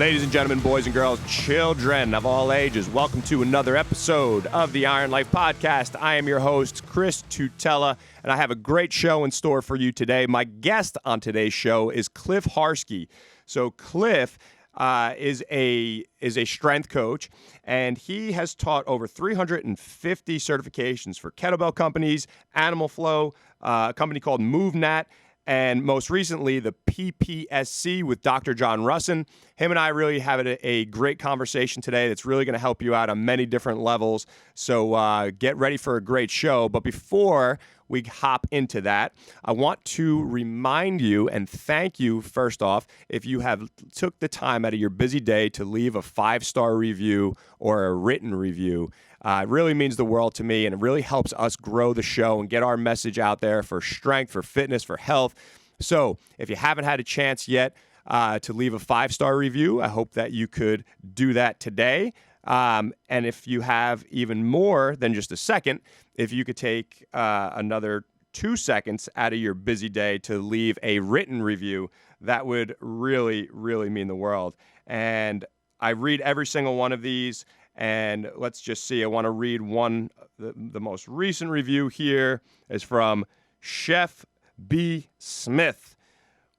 Ladies and gentlemen, boys and girls, children of all ages, welcome to another episode of the Iron Life Podcast. I am your host, Chris Tutela, and I have a great show in store for you today. My guest on today's show is Cliff Harski. So Cliff is a strength coach, and he has taught over 350 certifications for kettlebell companies, Animal Flow, a company called MovNat, and most recently, the PPSC with Dr. John Rusin. Him and I really have a great conversation today that's really going to help you out on many different levels. So get ready for a great show. But before we hop into that, I want to remind you and thank you, first off, if you have took the time out of your busy day to leave a 5-star review or a written review. It really means the world to me, and it really helps us grow the show and get our message out there for strength, for fitness, for health. So if you haven't had a chance yet to leave a 5-star review, I hope that you could do that today. And if you have even more than just a second, if you could take another 2 seconds out of your busy day to leave a written review, that would really, really mean the world. And I read every single one of these. And let's just see. I want to read one. The most recent review here is from Chef B. Smith.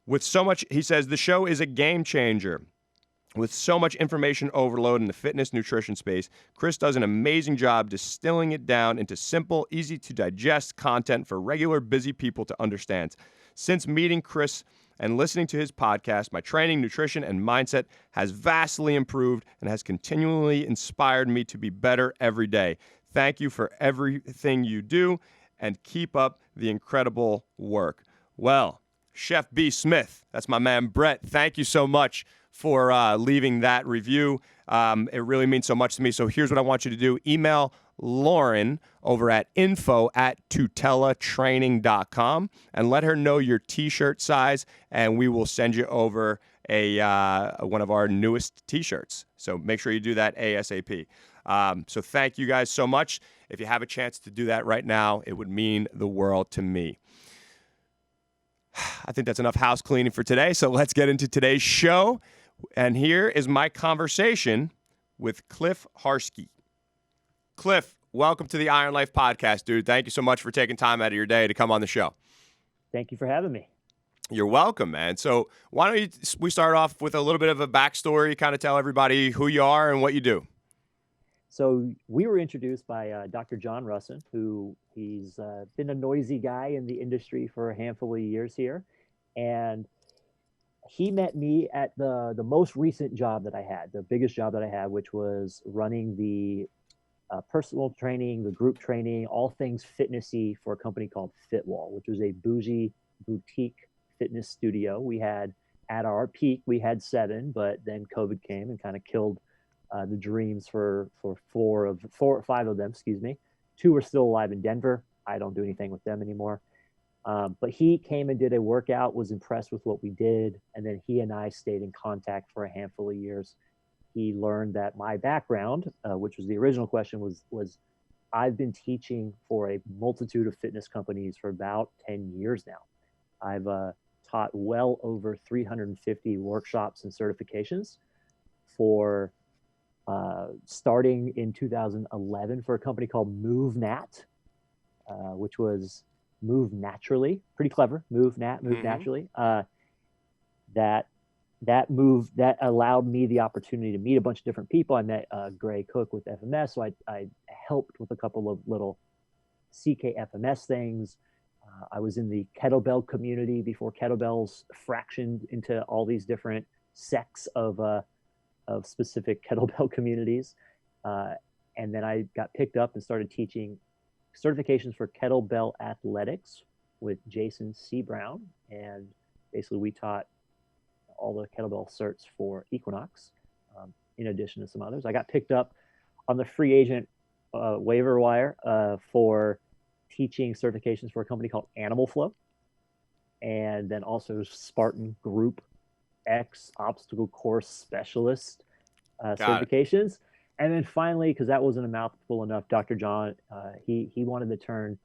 With so much, he says, the show is a game changer. With so much information overload in the fitness nutrition space, Chris does an amazing job distilling it down into simple, easy to digest content for regular busy people to understand. Since meeting Chris and listening to his podcast, my training, nutrition, and mindset has vastly improved and has continually inspired me to be better every day. Thank you for everything you do, and keep up the incredible work. Well, Chef B. Smith, that's my man Brett. Thank you so much for leaving that review. It really means so much to me. So here's what I want you to do. Email Lauren over at info@tutelatraining.com and let her know your t-shirt size, and we will send you over one of our newest t-shirts. So make sure you do that ASAP. So thank you guys so much. If you have a chance to do that right now, it would mean the world to me. I think that's enough house cleaning for today, so let's get into today's show. And here is my conversation with Cliff Harski. Cliff, welcome to the Iron Life Podcast, dude. Thank you so much for taking time out of your day to come on the show. Thank you for having me. You're welcome, man. So why don't we start off with a little bit of a backstory, kind of tell everybody who you are and what you do. So we were introduced by Dr. John Rusin, he's been a noisy guy in the industry for a handful of years here. And he met me at the most recent job that I had, the biggest job that I had, which was running the personal training, the group training, all things fitnessy for a company called Fitwall, which was a bougie boutique fitness studio. We had, at our peak, we had 7, but then COVID came and kind of killed the dreams for 5 of them, 2 are still alive in Denver. I don't do anything with them anymore. But he came and did a workout, was impressed with what we did, and then he and I stayed in contact for a handful of years. He learned that my background, which was the original question, was I've been teaching for a multitude of fitness companies for about 10 years now. I've taught well over 350 workshops and certifications for starting in 2011 for a company called MovNat, which was Move Naturally. Pretty clever. MovNat, Move Naturally. That allowed me the opportunity to meet a bunch of different people. I met Gray Cook with FMS, so I helped with a couple of little CKFMS things. I was in the kettlebell community before kettlebells fractioned into all these different sects of specific kettlebell communities. And then I got picked up and started teaching certifications for kettlebell athletics with Jason C. Brown. And basically we taught all the kettlebell certs for Equinox, in addition to some others. I got picked up on the free agent waiver wire for teaching certifications for a company called Animal Flow, and then also Spartan Group X obstacle course specialist certifications. And then finally, because that wasn't a mouthful enough, Dr. John, he wanted to turn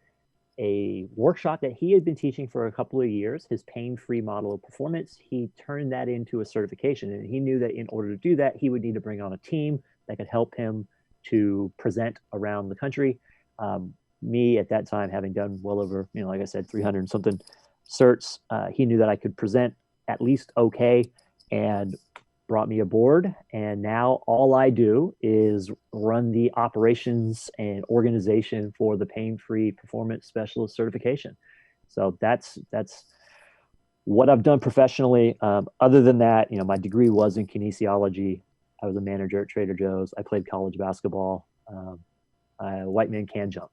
a workshop that he had been teaching for a couple of years, his pain-free model of performance. He turned that into a certification, and he knew that in order to do that, he would need to bring on a team that could help him to present around the country. Me at that time, having done well over, like I said, 300 and something certs, he knew that I could present at least okay, and brought me aboard. And now all I do is run the operations and organization for the pain-free performance specialist certification. So that's what I've done professionally. Other than that, my degree was in kinesiology. I was a manager at Trader Joe's. I played college basketball. White man can jump.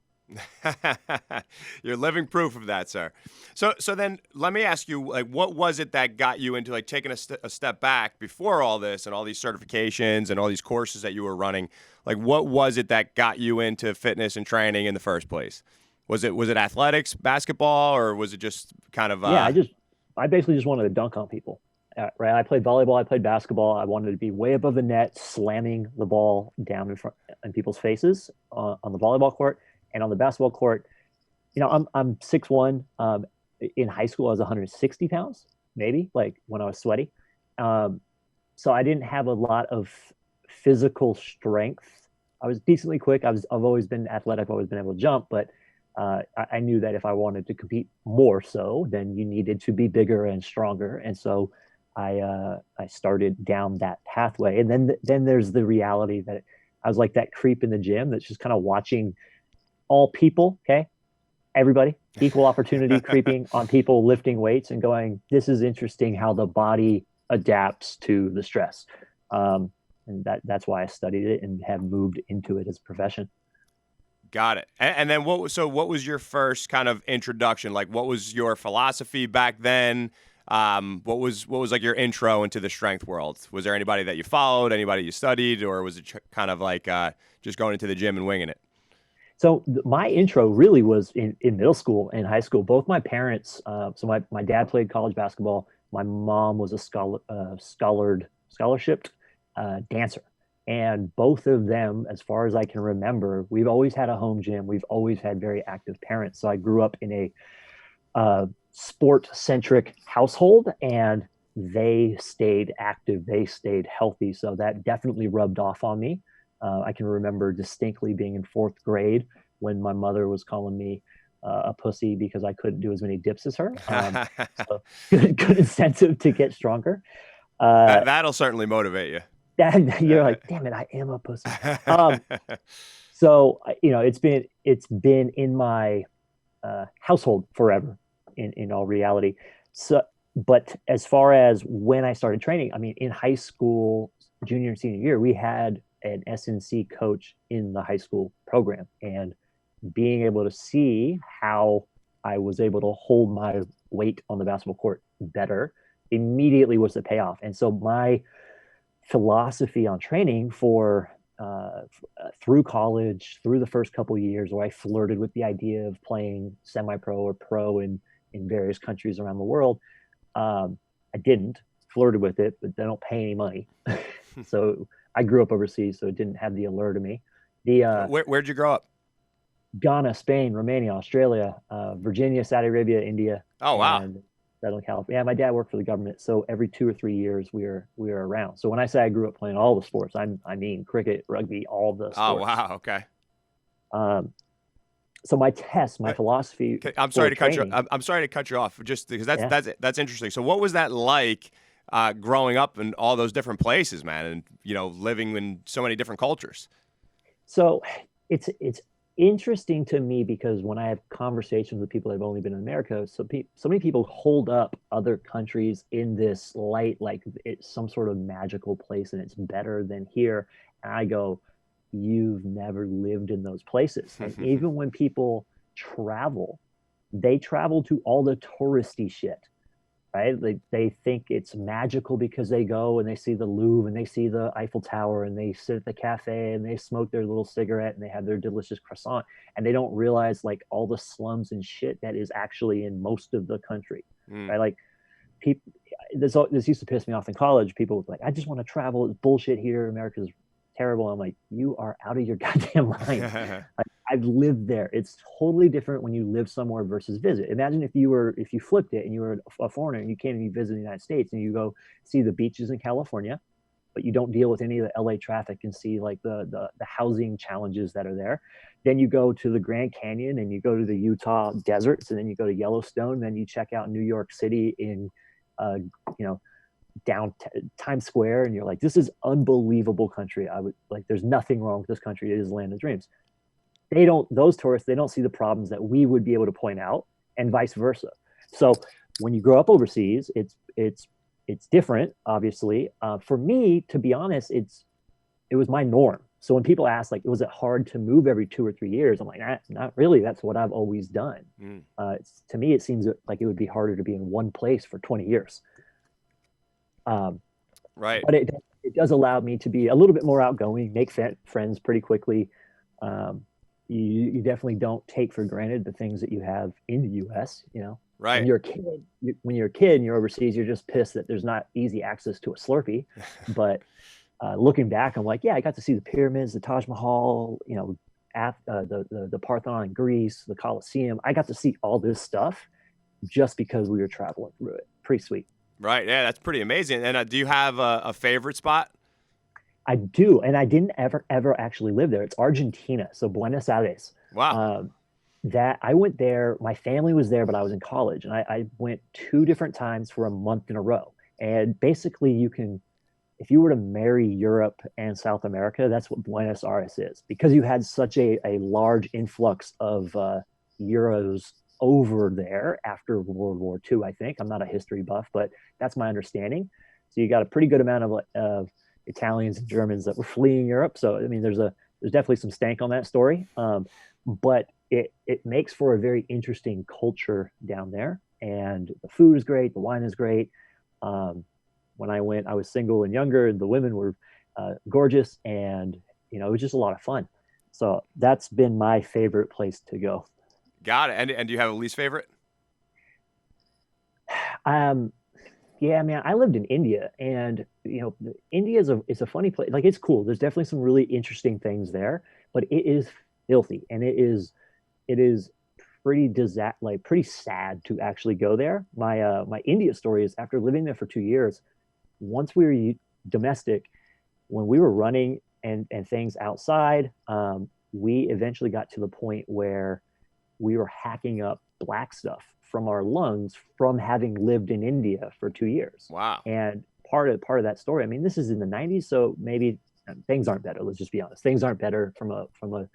You're living proof of that, sir. So then let me ask you, like, what was it that got you into, like, taking a step back before all this and all these certifications and all these courses that you were running? Like, what was it that got you into fitness and training in the first place? Was it athletics, basketball, or was it just kind of? Yeah, I basically just wanted to dunk on people. Right. I played volleyball. I played basketball. I wanted to be way above the net, slamming the ball down in people's faces on the volleyball court. And on the basketball court, I'm 6'1". In high school, I was 160 pounds, maybe, like when I was sweaty. So I didn't have a lot of physical strength. I was decently quick. I've always been athletic. I've always been able to jump. But I knew that if I wanted to compete more so, then you needed to be bigger and stronger. And so I started down that pathway. And then there's the reality that I was like that creep in the gym that's just kind of watching all people, okay? Everybody, equal opportunity, creeping on people lifting weights and going, this is interesting how the body adapts to the stress. And that's why I studied it and have moved into it as a profession. Got it. And then what was your first kind of introduction? Like, what was your philosophy back then? What was like your intro into the strength world? Was there anybody that you followed, anybody you studied, or was it kind of like just going into the gym and winging it? So my intro really was in middle school and high school. Both my parents, so my dad played college basketball. My mom was a scholarshiped dancer. And both of them, as far as I can remember, we've always had a home gym. We've always had very active parents. So I grew up in a sport-centric household, and they stayed active. They stayed healthy. So that definitely rubbed off on me. I can remember distinctly being in fourth grade when my mother was calling me a pussy because I couldn't do as many dips as her. So good incentive to get stronger. That'll certainly motivate you. You're like, damn it, I am a pussy. So it's been in my household forever, in all reality. So, but as far as when I started training, I mean, in high school, junior and senior year, we had an S&C coach in the high school program, and being able to see how I was able to hold my weight on the basketball court better immediately was the payoff. And so my philosophy on training for through college, through the first couple of years where I flirted with the idea of playing semi-pro or pro in various countries around the world, I didn't flirted with it, but they don't pay any money. So I grew up overseas, so it didn't have the allure to me. Where'd you grow up? Ghana, Spain, Romania, Australia, Virginia, Saudi Arabia, India. Oh, wow. And Southern California. Yeah, my dad worked for the government, so every 2 or 3 years we were around. So when I say I grew up playing all the sports, I mean cricket, rugby, all the sports. Oh, wow. Okay. So my philosophy. I'm sorry to cut you. I'm sorry to cut you off, just because that's interesting. So what was that like? Growing up in all those different places, man, and living in so many different cultures. So it's interesting to me because when I have conversations with people that have only been in America, so many people hold up other countries in this light like it's some sort of magical place and it's better than here. And I go, you've never lived in those places. And even when people travel, they travel to all the touristy shit. Right? They think it's magical because they go and they see the Louvre and they see the Eiffel Tower and they sit at the cafe and they smoke their little cigarette and they have their delicious croissant, and they don't realize like all the slums and shit that is actually in most of the country. Right? Like people, this used to piss me off in college. People were like, I just want to travel. It's bullshit here. America's terrible. I'm like, you are out of your goddamn mind. Like, I've lived there. It's totally different when you live somewhere versus visit. Imagine if you flipped it and you were a foreigner and you came and you visit the United States and you go see the beaches in California, but you don't deal with any of the LA traffic and see like the housing challenges that are there. Then you go to the Grand Canyon and you go to the Utah deserts, and then you go to Yellowstone, then you check out New York City in down Times Square, and you're like, this is unbelievable country. I would like, there's nothing wrong with this country. It is the land of dreams. Those tourists, they don't see the problems that we would be able to point out, and vice versa. So when you grow up overseas, it's different, obviously. For me, to be honest, it was my norm. So when people ask, like, was it hard to move every 2 or 3 years? I'm like, not really. That's what I've always done. To me, it seems like it would be harder to be in one place for 20 years. Right. But it does allow me to be a little bit more outgoing, make friends pretty quickly. You definitely don't take for granted the things that you have in the U.S. Right. When you're a kid and you're overseas, you're just pissed that there's not easy access to a Slurpee. But looking back, I'm like, yeah, I got to see the pyramids, the Taj Mahal, the Parthenon in Greece, the Colosseum. I got to see all this stuff just because we were traveling through it. Pretty sweet. Right. Yeah, that's pretty amazing. And do you have a favorite spot? I do, and I didn't ever actually live there. It's Argentina, so Buenos Aires. Wow. That I went there. My family was there, but I was in college, and I went 2 different times for a month in a row. And basically, if you were to marry Europe and South America, that's what Buenos Aires is, because you had such a large influx of Euros over there after World War II, I think. I'm not a history buff, but that's my understanding. So you got a pretty good amount of Italians and Germans that were fleeing Europe. So, I mean, there's definitely some stank on that story. But it makes for a very interesting culture down there. And the food is great. The wine is great. When I went, I was single and younger, and the women were gorgeous, and it was just a lot of fun. So that's been my favorite place to go. Got it. And do you have a least favorite? Yeah, man, I lived in India, and India is a funny place. Like, it's cool. There's definitely some really interesting things there, but it is filthy, and it is pretty sad to actually go there. My India story is, after living there for 2 years, once we were domestic, when we were running and things outside, we eventually got to the point where we were hacking up black stuff from our lungs from having lived in India for 2 years. Wow. And part of that story, I mean, this is in the 90s, so maybe things aren't better. Let's just be honest. Things aren't better from a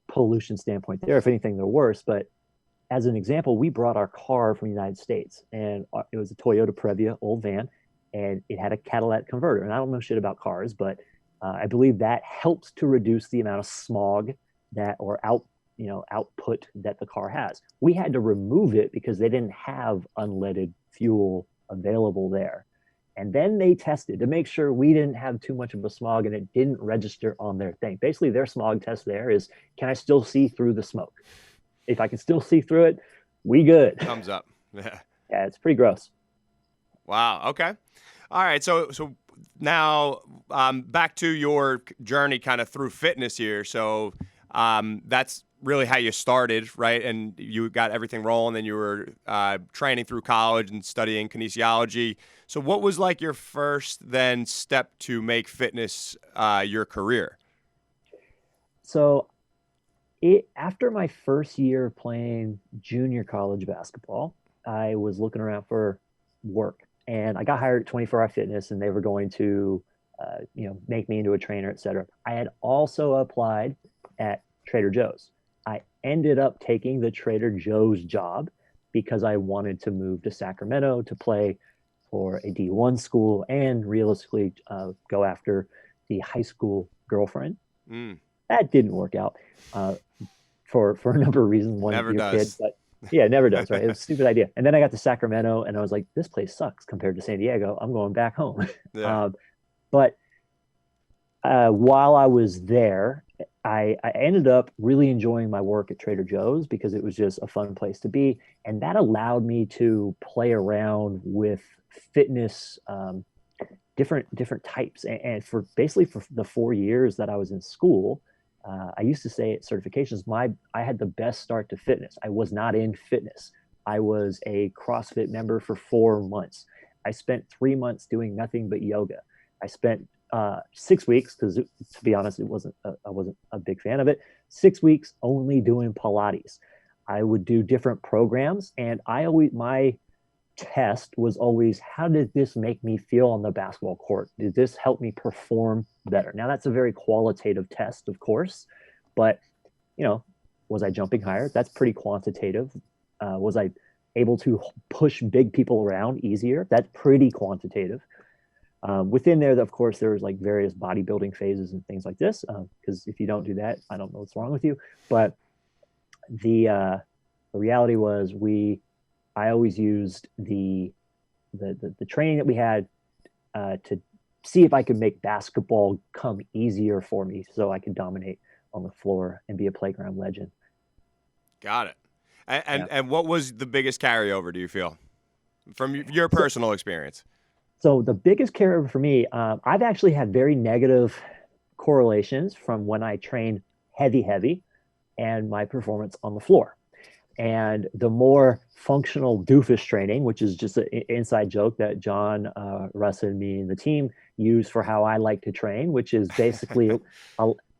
pollution standpoint there. If anything, they're worse. But as an example, we brought our car from the United States, and it was a Toyota Previa, old van, and it had a catalytic converter. And I don't know shit about cars, but I believe that helps to reduce the amount of smog output that the car has. We had to remove it because they didn't have unleaded fuel available there. And then they tested to make sure we didn't have too much of a smog, and it didn't register on their thing. Basically, their smog test there is, can I still see through the smoke? If I can still see through it, we good. Thumbs up. Yeah. Yeah, it's pretty gross. Wow. Okay. All right. So now back to your journey kind of through fitness here. So that's really how you started, right? And you got everything rolling, then you were training through college and studying kinesiology. So what was like your first then step to make fitness your career? So after my first year of playing junior college basketball, I was looking around for work, and I got hired at 24-Hour Fitness, and they were going to make me into a trainer, et cetera. I had also applied at Trader Joe's. I ended up taking the Trader Joe's job because I wanted to move to Sacramento to play for a D1 school and realistically go after the high school girlfriend. That didn't work out for a number of reasons. One, never does. Kid, but yeah, it never does, right? It was a stupid idea. And then I got to Sacramento, and I was like, this place sucks compared to San Diego. I'm going back home. Yeah. But while I was there, I ended up really enjoying my work at Trader Joe's because it was just a fun place to be. And that allowed me to play around with fitness different types. And for basically for the 4 years that I was in school, I used to say at certifications, I had the best start to fitness. I was not in fitness. I was a CrossFit member for 4 months. I spent 3 months doing nothing but yoga. I spent 6 weeks, because to be honest, I wasn't a big fan of it. 6 weeks only doing Pilates. I would do different programs, and my test was always, how did this make me feel on the basketball court? Did this help me perform better? Now that's a very qualitative test, of course, but was I jumping higher? That's pretty quantitative. Was I able to push big people around easier? That's pretty quantitative. Within there, of course, there's like various bodybuilding phases and things like this, because if you don't do that, I don't know what's wrong with you. But the reality was, I always used the training that we had to see if I could make basketball come easier for me, so I could dominate on the floor and be a playground legend. Got it. And what was the biggest carryover, do you feel, from your personal experience? So the biggest carryover for me, I've actually had very negative correlations from when I train heavy and my performance on the floor. And the more functional doofus training, which is just an inside joke that John, Rusin, me, and the team use for how I like to train, which is basically,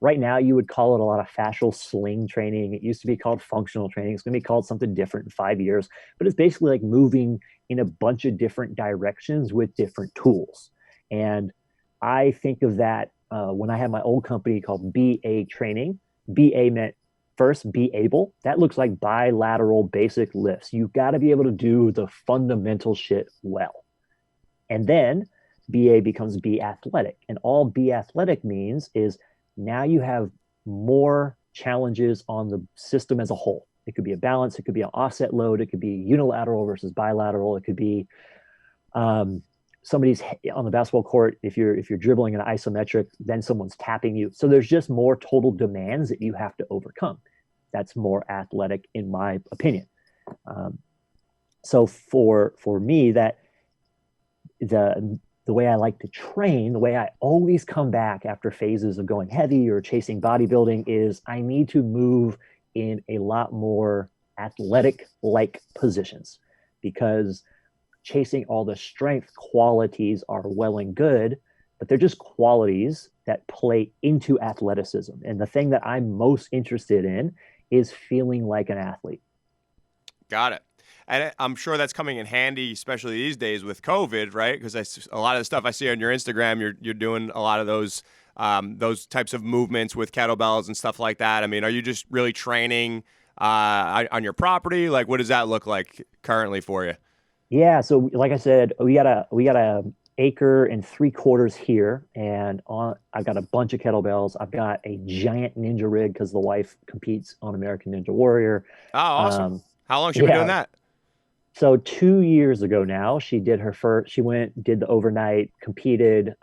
right now you would call it a lot of fascial sling training. It used to be called functional training. It's going to be called something different in 5 years. But it's basically like moving in a bunch of different directions with different tools. And I think of that when I had my old company called BA Training. BA meant first, be able. That looks like bilateral basic lifts. You've got to be able to do the fundamental shit well. And then BA becomes be athletic. And all be athletic means is now you have more challenges on the system as a whole. It could be a balance. It could be an offset load. It could be unilateral versus bilateral. It could be somebody's on the basketball court. If you're dribbling an isometric, then someone's tapping you. So there's just more total demands that you have to overcome. That's more athletic, in my opinion. So for me, that the way I like to train, the way I always come back after phases of going heavy or chasing bodybuilding, is I need to move in a lot more athletic-like positions, because chasing all the strength qualities are well and good, but they're just qualities that play into athleticism. And the thing that I'm most interested in is feeling like an athlete. Got it. And I'm sure that's coming in handy, especially these days with COVID, right? Because a lot of the stuff I see on your Instagram, you're doing a lot of those types of movements with kettlebells and stuff like that. I mean, are you just really training on your property? Like, what does that look like currently for you? Yeah, so like I said, we got a acre and 3/4 here, and I've got a bunch of kettlebells. I've got a giant ninja rig because the wife competes on American Ninja Warrior. Oh, awesome! How long has she been doing that? So 2 years ago now, she did her first. She did the overnight, competed,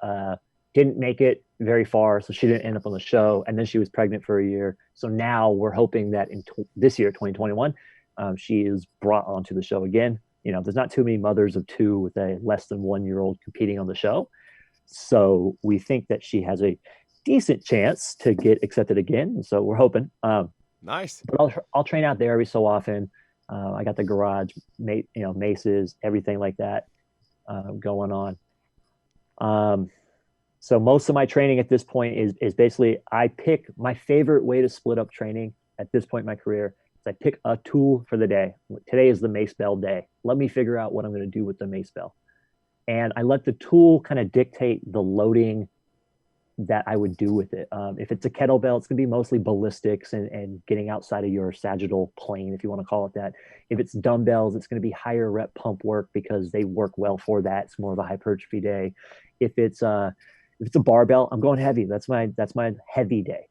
didn't make it very far, so she didn't end up on the show. And then she was pregnant for a year. So now we're hoping that in this year, 2021, she is brought onto the show again. There's not too many mothers of two with a less than 1-year-old competing on the show. So we think that she has a decent chance to get accepted again. So we're hoping. Nice. But I'll train out there every so often. I got the garage, maces, everything like that going on. So most of my training at this point is basically, I pick my favorite way to split up training at this point in my career. I pick a tool for the day. Today is the mace bell day. Let me figure out what I'm going to do with the mace bell. And I let the tool kind of dictate the loading that I would do with it. If it's a kettlebell, it's going to be mostly ballistics and getting outside of your sagittal plane, if you want to call it that. If it's dumbbells, it's going to be higher rep pump work because they work well for that. It's more of a hypertrophy day. If it's a barbell, I'm going heavy. That's my heavy day.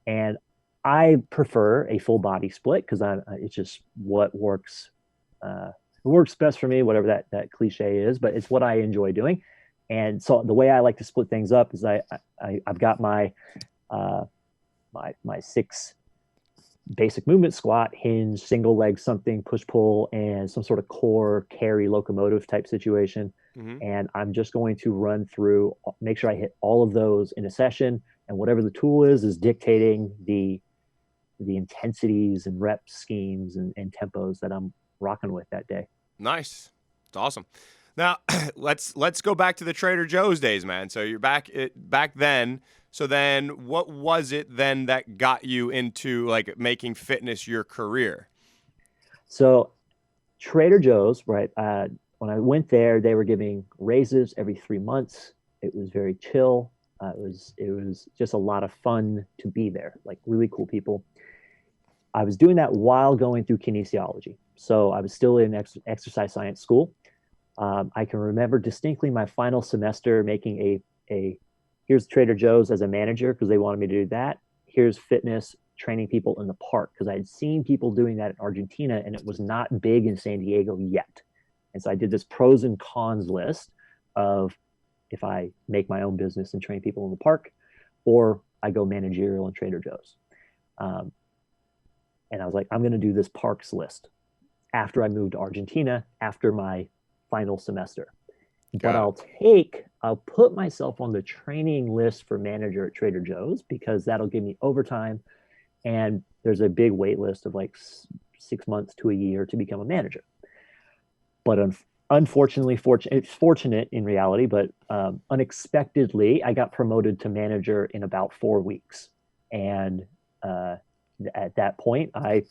And I prefer a full body split because it's just what works. It works best for me, whatever that cliche is, but it's what I enjoy doing. And so the way I like to split things up is I've got my 6 basic movement, squat, hinge, single leg something, push pull, and some sort of core carry locomotive type situation. Mm-hmm. And I'm just going to run through, make sure I hit all of those in a session, and whatever the tool is dictating the intensities and rep schemes and tempos that I'm rocking with that day. Nice. It's awesome. Now let's go back to the Trader Joe's days, man. So you're back then. So then what was it then that got you into like making fitness your career? So Trader Joe's, right? When I went there, they were giving raises every 3 months. It was very chill. It was just a lot of fun to be there, like really cool people. I was doing that while going through kinesiology. So I was still in exercise science school. I can remember distinctly my final semester making a here's Trader Joe's as a manager because they wanted me to do that. Here's fitness, training people in the park because I had seen people doing that in Argentina and it was not big in San Diego yet. And so I did this pros and cons list of if I make my own business and train people in the park, or I go managerial in Trader Joe's. And I was like, I'm going to do this parks list after I moved to Argentina after my final semester. But I'll put myself on the training list for manager at Trader Joe's because that'll give me overtime. And there's a big wait list of like 6 months to a year to become a manager. But unfortunately, it's fortunate in reality, but unexpectedly, I got promoted to manager in about 4 weeks. And at that point, I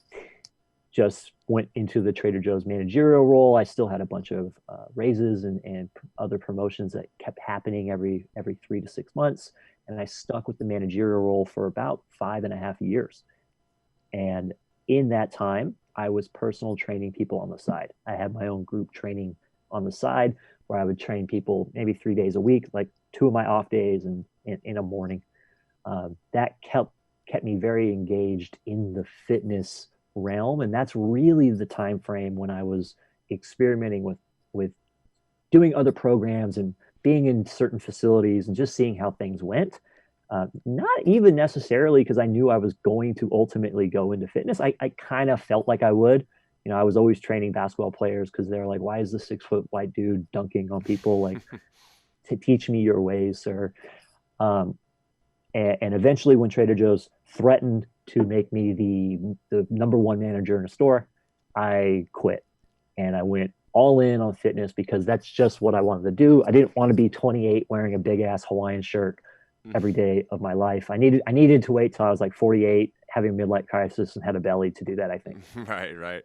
just went into the Trader Joe's managerial role. I still had a bunch of raises and other promotions that kept happening every 3 to 6 months. And I stuck with the managerial role for about 5.5 years. And in that time, I was personal training people on the side. I had my own group training on the side where I would train people maybe 3 days a week, like 2 of my off days and in a morning. That kept me very engaged in the fitness realm, and that's really the time frame when I was experimenting with doing other programs and being in certain facilities and just seeing how things went. Not even necessarily because I knew I was going to ultimately go into fitness. I kind of felt like I would. You know, I was always training basketball players because they're like, why is this 6-foot white dude dunking on people? Like, to teach me your ways, sir. And eventually when Trader Joe's threatened to make me the number one manager in a store, I quit and I went all in on fitness because that's just what I wanted to do. I didn't want to be 28 wearing a big ass Hawaiian shirt every day of my life. I needed to wait till I was like 48, having a midlife crisis and had a belly to do that, I think. Right.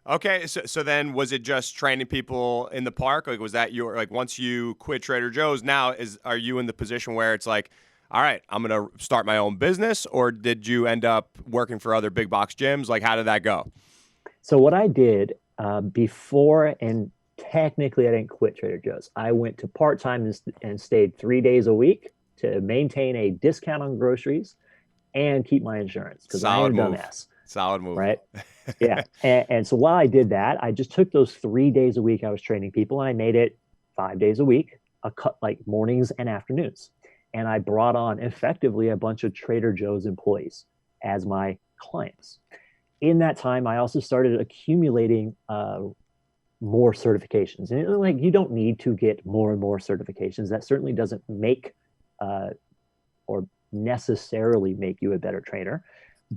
Okay, so then was it just training people in the park? Like, was that your, like, once you quit Trader Joe's, now are you in the position where it's like, all right, I'm going to start my own business, or did you end up working for other big box gyms? Like, how did that go? So what I did before, and technically I didn't quit Trader Joe's. I went to part-time and stayed 3 days a week to maintain a discount on groceries and keep my insurance because I am a dumbass. Solid move. Right? Yeah. And so while I did that, I just took those 3 days a week I was training people and I made it 5 days a week, like mornings and afternoons. And I brought on effectively a bunch of Trader Joe's employees as my clients. In that time, I also started accumulating more certifications. And like, you don't need to get more and more certifications. That certainly doesn't make or necessarily make you a better trainer.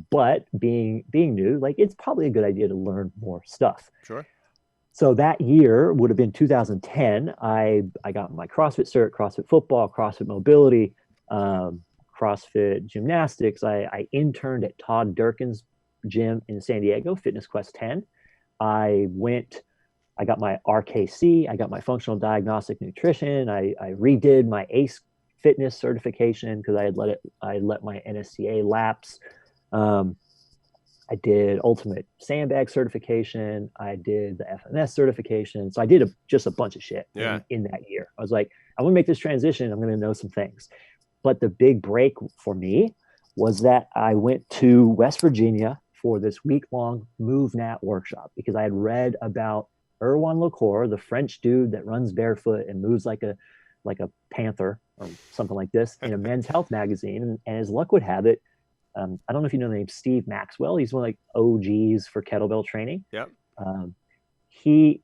But being new, like, it's probably a good idea to learn more stuff. Sure. So that year would have been 2010. I got my CrossFit cert, CrossFit football, CrossFit mobility, CrossFit gymnastics. I interned at Todd Durkin's gym in San Diego, Fitness Quest 10. I got my RKC. I got my functional diagnostic nutrition. I redid my ACE fitness certification because I let my NSCA lapse. I did ultimate sandbag certification. I did the FMS certification. So I did just a bunch of shit in that year. I was like, I'm going to make this transition. I'm going to know some things. But the big break for me was that I went to West Virginia for this week-long MovNat workshop because I had read about Erwan Lecour, the French dude that runs barefoot and moves like a panther or something like this in a Men's Health magazine. And as luck would have it, I don't know if you know the name Steve Maxwell. He's one of like OGs for kettlebell training. Yep. He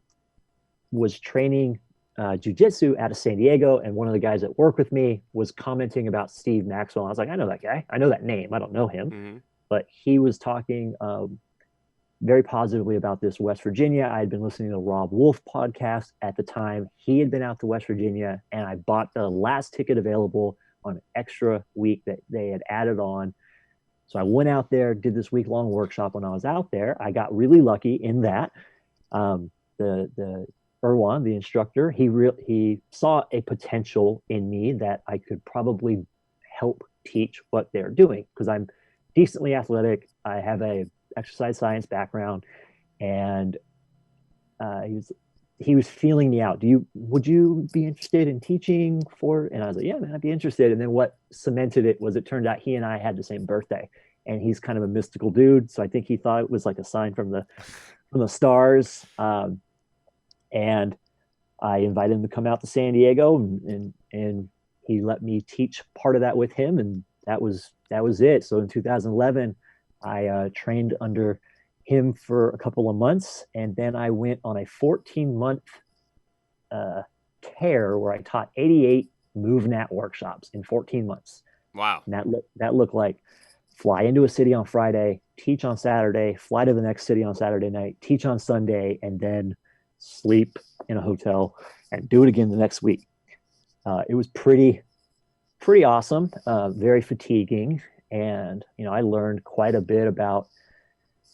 was training jujitsu out of San Diego, and one of the guys that worked with me was commenting about Steve Maxwell. I was like, I know that guy. I know that name. I don't know him. Mm-hmm. But he was talking very positively about this West Virginia. I had been listening to the Rob Wolf podcast at the time. He had been out to West Virginia, and I bought the last ticket available on an extra week that they had added on. So I went out there, did this week-long workshop. When I was out there, I got really lucky in that the Erwan, the instructor, he saw a potential in me that I could probably help teach what they're doing, because I'm decently athletic. I have a exercise science background, and he was feeling me out. Would you be interested in teaching for? And I was like, yeah, man, I'd be interested. And then what cemented it was, it turned out he and I had the same birthday, and he's kind of a mystical dude. So I think he thought it was like a sign from the stars. And I invited him to come out to San Diego, and he let me teach part of that with him. And that was it. So in 2011, I trained under him for a couple of months, and then I went on a 14-month tear where I taught 88 MovNat workshops in 14 months. Wow. And that looked like fly into a city on Friday, teach on Saturday, fly to the next city on Saturday night, teach on Sunday, and then sleep in a hotel and do it again the next week. It was pretty awesome, very fatiguing. And, I learned quite a bit about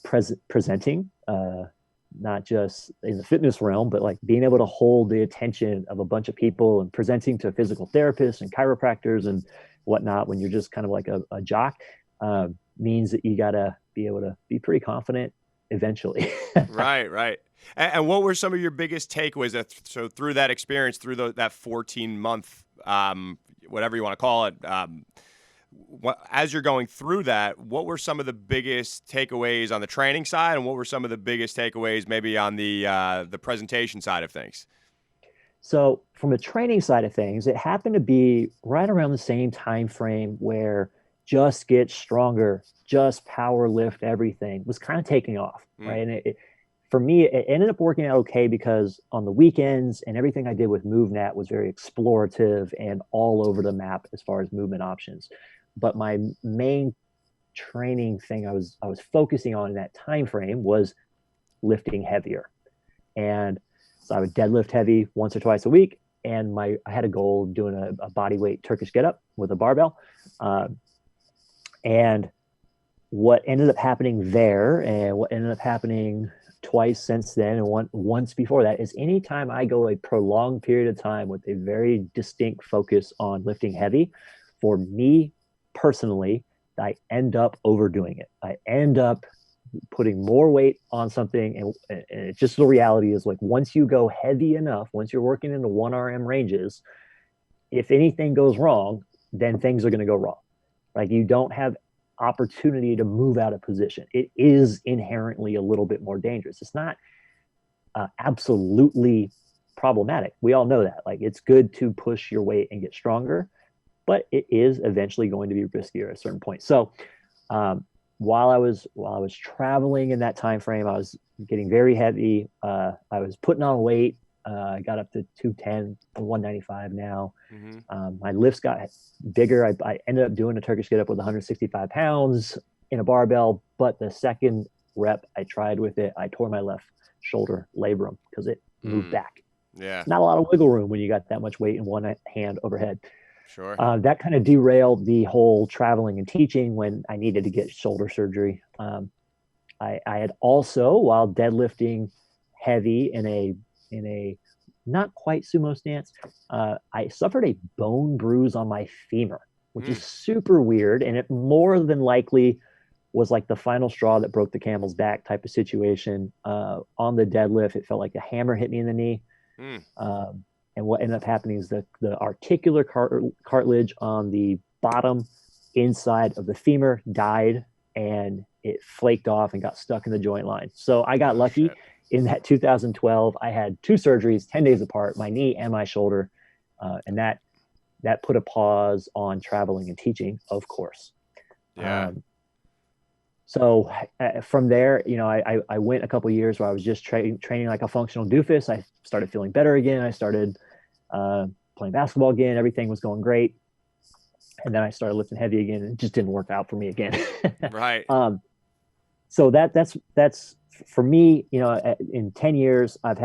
presenting, not just in the fitness realm, but like being able to hold the attention of a bunch of people and presenting to physical therapists and chiropractors and whatnot when you're just kind of like a jock, means that you got to be able to be pretty confident eventually. Right. And what were some of your biggest takeaways so through that experience, through that 14-month, whatever you want to call it, as you're going through that, what were some of the biggest takeaways on the training side, and what were some of the biggest takeaways maybe on the presentation side of things? So from the training side of things, it happened to be right around the same time frame where just get stronger, just power lift everything was kind of taking off, right? And for me, it ended up working out okay, because on the weekends and everything I did with MovNat was very explorative and all over the map as far as movement options. But my main training thing I was focusing on in that time frame was lifting heavier. And so I would deadlift heavy once or twice a week, and I had a goal of doing a body weight Turkish get up with a barbell. And what ended up happening there, and what ended up happening twice since then, and once before that, is anytime I go a prolonged period of time with a very distinct focus on lifting heavy, for me personally, I end up overdoing it. I end up putting more weight on something, and it's just the reality is, like, once you go heavy enough, once you're working in the 1 RM ranges, if anything goes wrong, then things are going to go wrong. Like, you don't have opportunity to move out of position. It is inherently a little bit more dangerous. It's not absolutely problematic. We all know that. Like, it's good to push your weight and get stronger, but it is eventually going to be riskier at a certain point. So while I was traveling in that time frame, I was getting very heavy. I was putting on weight. I got up to 210, 195 now. Mm-hmm. My lifts got bigger. I ended up doing a Turkish get up with 165 pounds in a barbell, but the second rep I tried with it, I tore my left shoulder labrum because it moved back. Yeah. Not a lot of wiggle room when you got that much weight in one hand overhead. Sure. That kind of derailed the whole traveling and teaching when I needed to get shoulder surgery. I had also, while deadlifting heavy in a not quite sumo stance, I suffered a bone bruise on my femur, which is super weird. And it more than likely was like the final straw that broke the camel's back type of situation. On the deadlift, it felt like a hammer hit me in the knee. And what ended up happening is the articular cartilage on the bottom inside of the femur died, and it flaked off and got stuck in the joint line. So I got lucky. Shit. In that 2012, I had 2 surgeries 10 days apart, my knee and my shoulder. And that put a pause on traveling and teaching, of course. Yeah. So from there, I went a couple years where I was just training like a functional doofus. I started feeling better again. I started playing basketball again. Everything was going great. And then I started lifting heavy again, and it just didn't work out for me again. Right. So that's for me. In 10 years, I've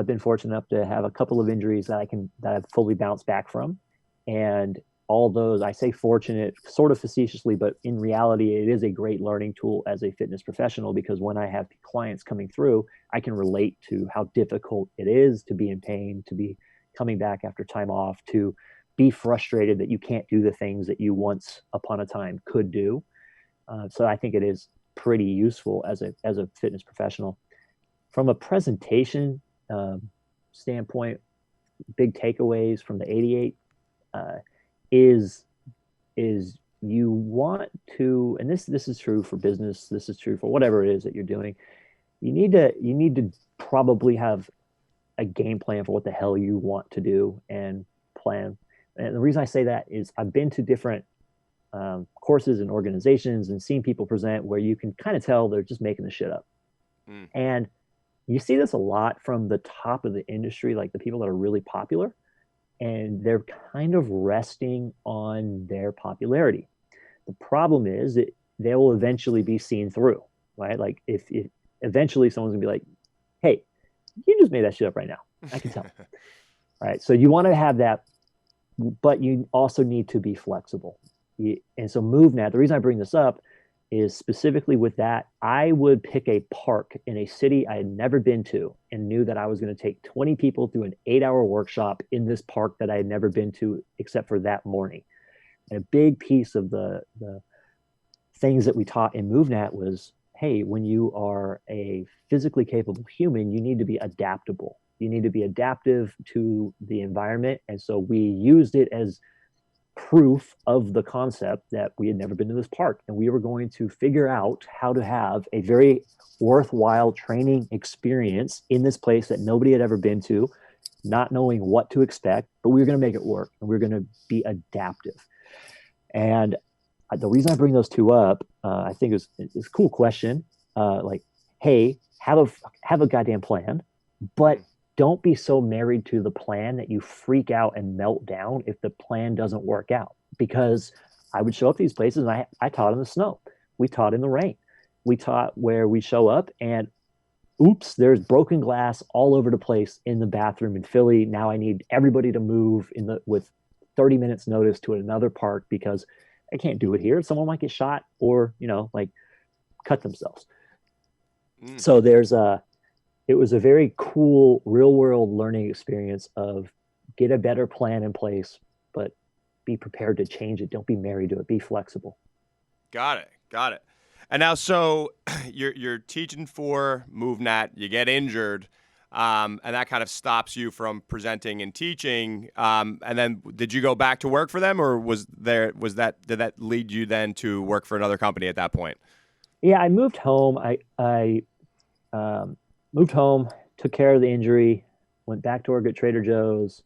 been fortunate enough to have a couple of injuries that I've fully bounced back from, and all those, I say fortunate sort of facetiously, but in reality, it is a great learning tool as a fitness professional, because when I have clients coming through, I can relate to how difficult it is to be in pain, to be coming back after time off, to be frustrated that you can't do the things that you once upon a time could do. So I think it is pretty useful as a fitness professional. From a presentation standpoint, big takeaways from the 88 is you want to, and this is true for business, this is true for whatever it is that you're doing. You need to probably have a game plan for what the hell you want to do and plan. And the reason I say that is I've been to different courses and organizations and seen people present where you can kind of tell they're just making the shit up. And you see this a lot from the top of the industry, like the people that are really popular, and they're kind of resting on their popularity. The problem is that they will eventually be seen through, right? Like if eventually someone's gonna be like, hey, you just made that shit up right now. I can tell. Right. So you want to have that, but you also need to be flexible. And so MovNat, the reason I bring this up is specifically with that, I would pick a park in a city I had never been to and knew that I was going to take 20 people through an 8-hour workshop in this park that I had never been to except for that morning. And a big piece of the things that we taught in MovNat was, hey, when you are a physically capable human, you need to be adaptable. You need to be adaptive to the environment. And so we used it as proof of the concept that we had never been to this park, and we were going to figure out how to have a very worthwhile training experience in this place that nobody had ever been to, not knowing what to expect, but we were going to make it work, and we were going to be adaptive. And the reason I bring those two up, I think it's a cool question. Like, hey, have a goddamn plan, but don't be so married to the plan that you freak out and melt down if the plan doesn't work out. Because I would show up to these places and I taught in the snow. We taught in the rain. We taught where we show up and oops, there's broken glass all over the place in the bathroom in Philly. Now I need everybody to move with 30 minutes notice to another park because I can't do it here. Someone might get shot or, like cut themselves. So it was a very cool real world learning experience of get a better plan in place, but be prepared to change it. Don't be married to it. Be flexible. Got it. And now, so you're teaching for MovNat, you get injured, and that kind of stops you from presenting and teaching. And then did you go back to work for them, or did that lead you then to work for another company at that point? Yeah, I moved home. I moved home, took care of the injury, went back to work at Trader Joe's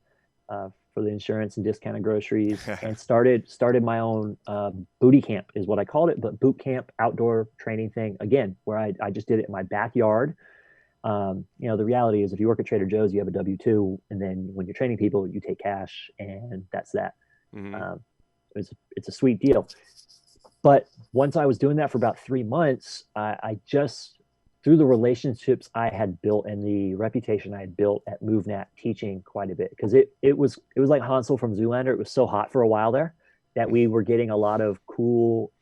for the insurance and discounted groceries, and started my own booty camp is what I called it, but boot camp outdoor training thing again, where I just did it in my backyard. The reality is if you work at Trader Joe's, you have a W-2, and then when you're training people, you take cash, and that's that. Mm-hmm. It's a sweet deal. But once I was doing that for about 3 months, I just through the relationships I had built and the reputation I had built at MovNat teaching quite a bit, because it was like Hansel from Zoolander. It was so hot for a while there that we were getting a lot of cool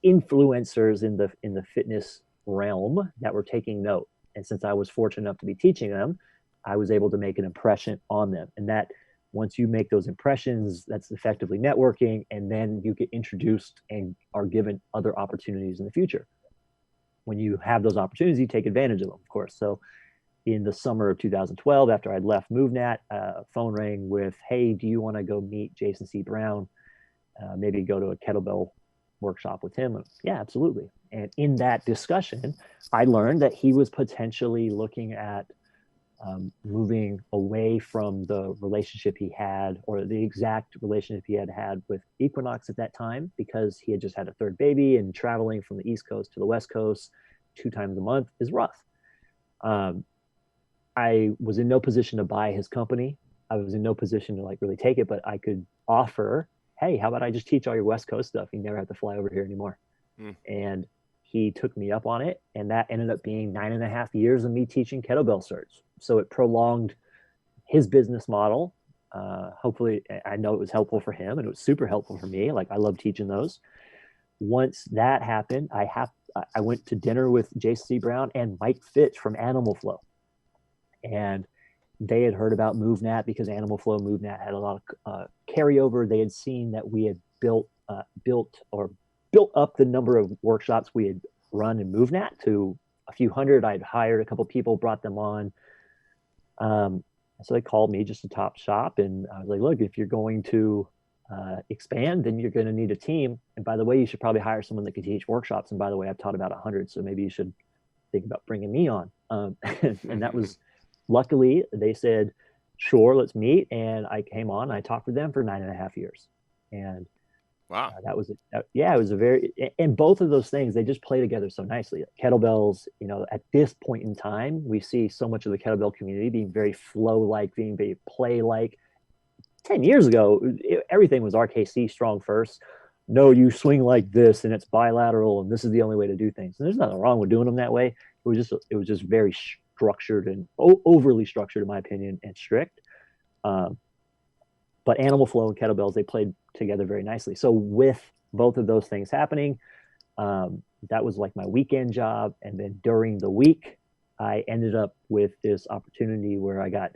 influencers in the fitness realm that were taking note. And since I was fortunate enough to be teaching them, I was able to make an impression on them. And that once you make those impressions, that's effectively networking, and then you get introduced and are given other opportunities in the future. When you have those opportunities, you take advantage of them, of course. So in the summer of 2012, after I'd left MovNat, a phone rang with, hey, do you want to go meet Jason C. Brown? Maybe go to a kettlebell workshop with him? Yeah, absolutely. And in that discussion, I learned that he was potentially looking at moving away from the relationship he had, or the exact relationship he had with Equinox at that time, because he had just had a third baby, and traveling from the East Coast to the West Coast 2 times a month is rough. I was in no position to buy his company. I was in no position to like really take it, but I could offer, hey, how about I just teach all your West Coast stuff? You never have to fly over here anymore. And he took me up on it, and that ended up being 9.5 years of me teaching kettlebell certs. So it prolonged his business model. Hopefully, I know it was helpful for him, and it was super helpful for me. Like, I love teaching those. Once that happened, I went to dinner with J.C. Brown and Mike Fitch from Animal Flow, and they had heard about MovNat because Animal Flow MovNat had a lot of carryover. They had seen that we had built up the number of workshops we had run in MovNat to a few hundred. I'd hired a couple people, brought them on. So they called me just to top shop, and I was like, look, if you're going to expand, then you're going to need a team. And by the way, you should probably hire someone that can teach workshops. And by the way, I've taught about 100, so maybe you should think about bringing me on. And that was, luckily, they said, sure, let's meet. And I came on, and I talked with them for 9.5 years. And wow, that was it. Yeah, it was and both of those things, they just play together so nicely. Kettlebells, at this point in time, we see so much of the kettlebell community being very flow-like, being very play-like. 10 years ago, everything was RKC strong first. No, you swing like this, and it's bilateral, and this is the only way to do things. And there's nothing wrong with doing them that way. It was just very structured and overly structured, in my opinion, and strict. But Animal Flow and kettlebells, they played together very nicely. So with both of those things happening, that was like my weekend job. And then during the week, I ended up with this opportunity where I got